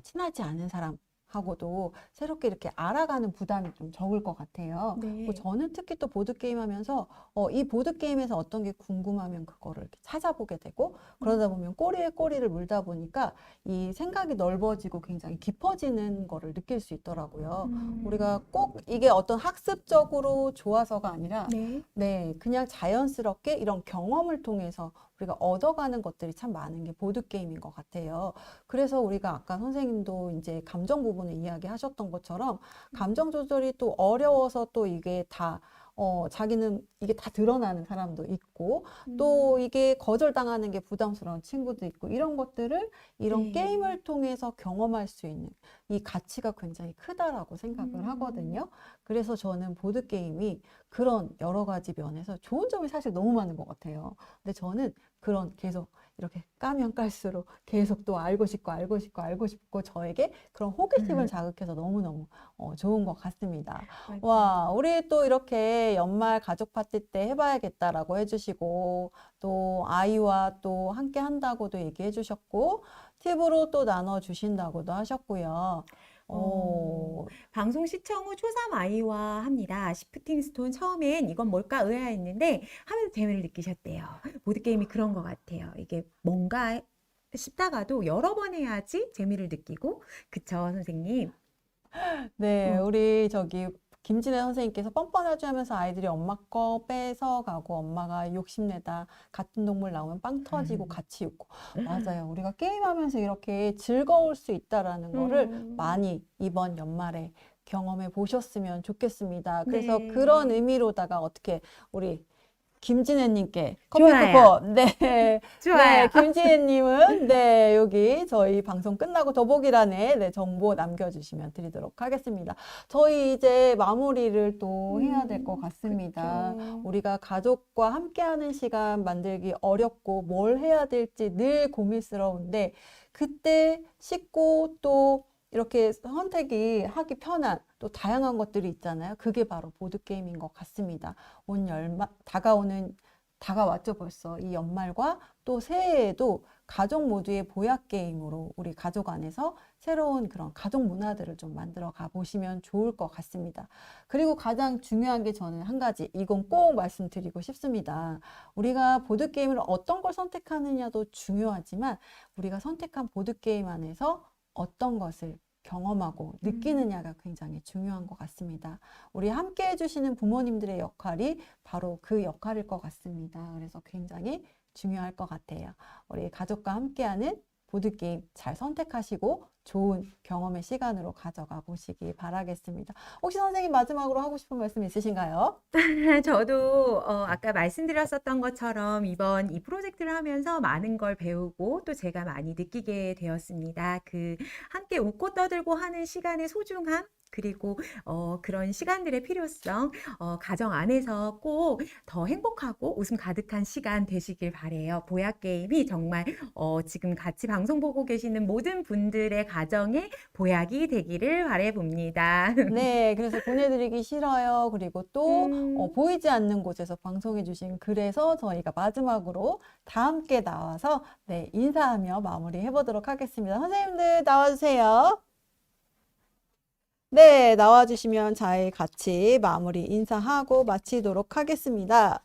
[SPEAKER 2] 친하지 않은 사람하고도 새롭게 이렇게 알아가는 부담이 좀 적을 것 같아요.
[SPEAKER 1] 네.
[SPEAKER 2] 그리고 저는 특히 또 보드게임 하면서 이 보드게임에서 어떤 게 궁금하면 그거를 이렇게 찾아보게 되고 그러다 보면 꼬리에 꼬리를 물다 보니까 이 생각이 넓어지고 굉장히 깊어지는 거를 느낄 수 있더라고요. 우리가 꼭 이게 어떤 학습적으로 좋아서가 아니라
[SPEAKER 1] 네.
[SPEAKER 2] 그냥 자연스럽게 이런 경험을 통해서 우리가 얻어가는 것들이 참 많은 게 보드게임인 것 같아요. 그래서 우리가 아까 선생님도 이제 감정 부분을 이야기하셨던 것처럼 감정 조절이 또 어려워서 또 이게 다 자기는 이게 다 드러나는 사람도 있고 또 이게 거절당하는 게 부담스러운 친구도 있고 이런 것들을 이런
[SPEAKER 1] 네.
[SPEAKER 2] 게임을 통해서 경험할 수 있는 이 가치가 굉장히 크다라고 생각을 하거든요. 그래서 저는 보드게임이 그런 여러 가지 면에서 좋은 점이 사실 너무 많은 것 같아요. 근데 저는 그런 계속 이렇게 까면 깔수록 계속 또 알고 싶고 저에게 그런 호기심을 자극해서 너무너무 좋은 것 같습니다. 와, 우리 또 이렇게 연말 가족 파티 때 해봐야겠다라고 해주시고 또 아이와 또 함께 한다고도 얘기해 주셨고 팁으로 또 나눠주신다고도 하셨고요.
[SPEAKER 1] 방송 시청 후 초3 아이와 합니다. 시프팅 스톤 처음엔 이건 뭘까 의아했는데 하면서 재미를 느끼셨대요. 보드게임이 그런 것 같아요. 이게 뭔가 싶다가도 여러 번 해야지 재미를 느끼고 그쵸 선생님?
[SPEAKER 2] 네, 우리 김진애 선생님께서 뻔뻔하지 하면서 아이들이 엄마 거 뺏어가고 엄마가 욕심내다 같은 동물 나오면 빵 터지고 같이 웃고 맞아요. 우리가 게임하면서 이렇게 즐거울 수 있다라는 거를 많이 이번 연말에 경험해 보셨으면 좋겠습니다. 그래서
[SPEAKER 1] 네.
[SPEAKER 2] 그런 의미로다가 어떻게 우리 김진애님께 커피
[SPEAKER 1] 좋아요.
[SPEAKER 2] 쿠폰 네.
[SPEAKER 1] 좋아요.
[SPEAKER 2] 네, 김지혜님은 여기 저희 방송 끝나고 더보기란에 정보 남겨주시면 드리도록 하겠습니다. 저희 이제 마무리를 또 해야 될 것 같습니다.
[SPEAKER 1] 그쵸.
[SPEAKER 2] 우리가 가족과 함께하는 시간 만들기 어렵고 뭘 해야 될지 늘 고민스러운데 그때 쉽고 또 이렇게 선택이 하기 편한 또 다양한 것들이 있잖아요. 그게 바로 보드게임인 것 같습니다. 다가오는 다가왔죠, 벌써. 이 연말과 또 새해에도 가족 모두의 보약 게임으로 우리 가족 안에서 새로운 그런 가족 문화들을 좀 만들어 가보시면 좋을 것 같습니다. 그리고 가장 중요한 게 저는 한 가지, 이건 꼭 말씀드리고 싶습니다. 우리가 보드게임을 어떤 걸 선택하느냐도 중요하지만 우리가 선택한 보드게임 안에서 어떤 것을 경험하고 느끼느냐가 굉장히 중요한 것 같습니다. 우리 함께 해주시는 부모님들의 역할이 바로 그 역할일 것 같습니다. 그래서 굉장히 중요할 것 같아요. 우리 가족과 함께하는 보드게임 잘 선택하시고 좋은 경험의 시간으로 가져가 보시기 바라겠습니다. 혹시 선생님 마지막으로 하고 싶은 말씀 있으신가요?
[SPEAKER 1] 저도 아까 말씀드렸었던 것처럼 이번 이 프로젝트를 하면서 많은 걸 배우고 또 제가 많이 느끼게 되었습니다. 그 함께 웃고 떠들고 하는 시간의 소중함, 그리고 그런 시간들의 필요성, 가정 안에서 꼭 더 행복하고 웃음 가득한 시간 되시길 바래요. 보약 게임이 정말 지금 같이 방송 보고 계시는 모든 분들의 가정의 보약이 되기를 바라봅니다.
[SPEAKER 2] 네, 그래서 보내드리기 싫어요. 그리고 또
[SPEAKER 1] 음.
[SPEAKER 2] 보이지 않는 곳에서 방송해주신 글에서 저희가 마지막으로 다 함께 나와서 네, 인사하며 마무리해보도록 하겠습니다. 선생님들 나와주세요. 네, 나와주시면 저희 같이 마무리 인사하고 마치도록 하겠습니다.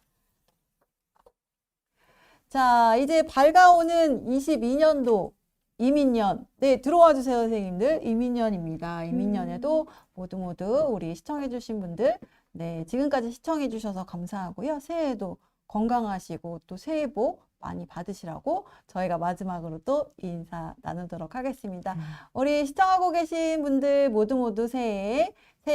[SPEAKER 2] 자, 이제 밝아오는 22년도 이민년. 네, 들어와 주세요, 선생님들. 이민년입니다. 이민년에도 모두 우리 시청해주신 분들, 네, 지금까지 시청해주셔서 감사하고요. 새해에도 건강하시고 또 새해 복 많이 받으시라고 저희가 마지막으로 또 인사 나누도록 하겠습니다. 우리 시청하고 계신 분들 모두 새해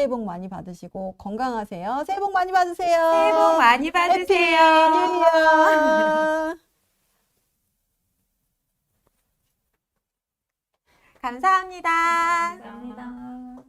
[SPEAKER 2] 복 많이 받으시고 건강하세요. 새해 복 많이 받으세요.
[SPEAKER 1] 새해 복 많이 받으세요.
[SPEAKER 2] 해피 뉴 이어.
[SPEAKER 1] 감사합니다.
[SPEAKER 3] 감사합니다.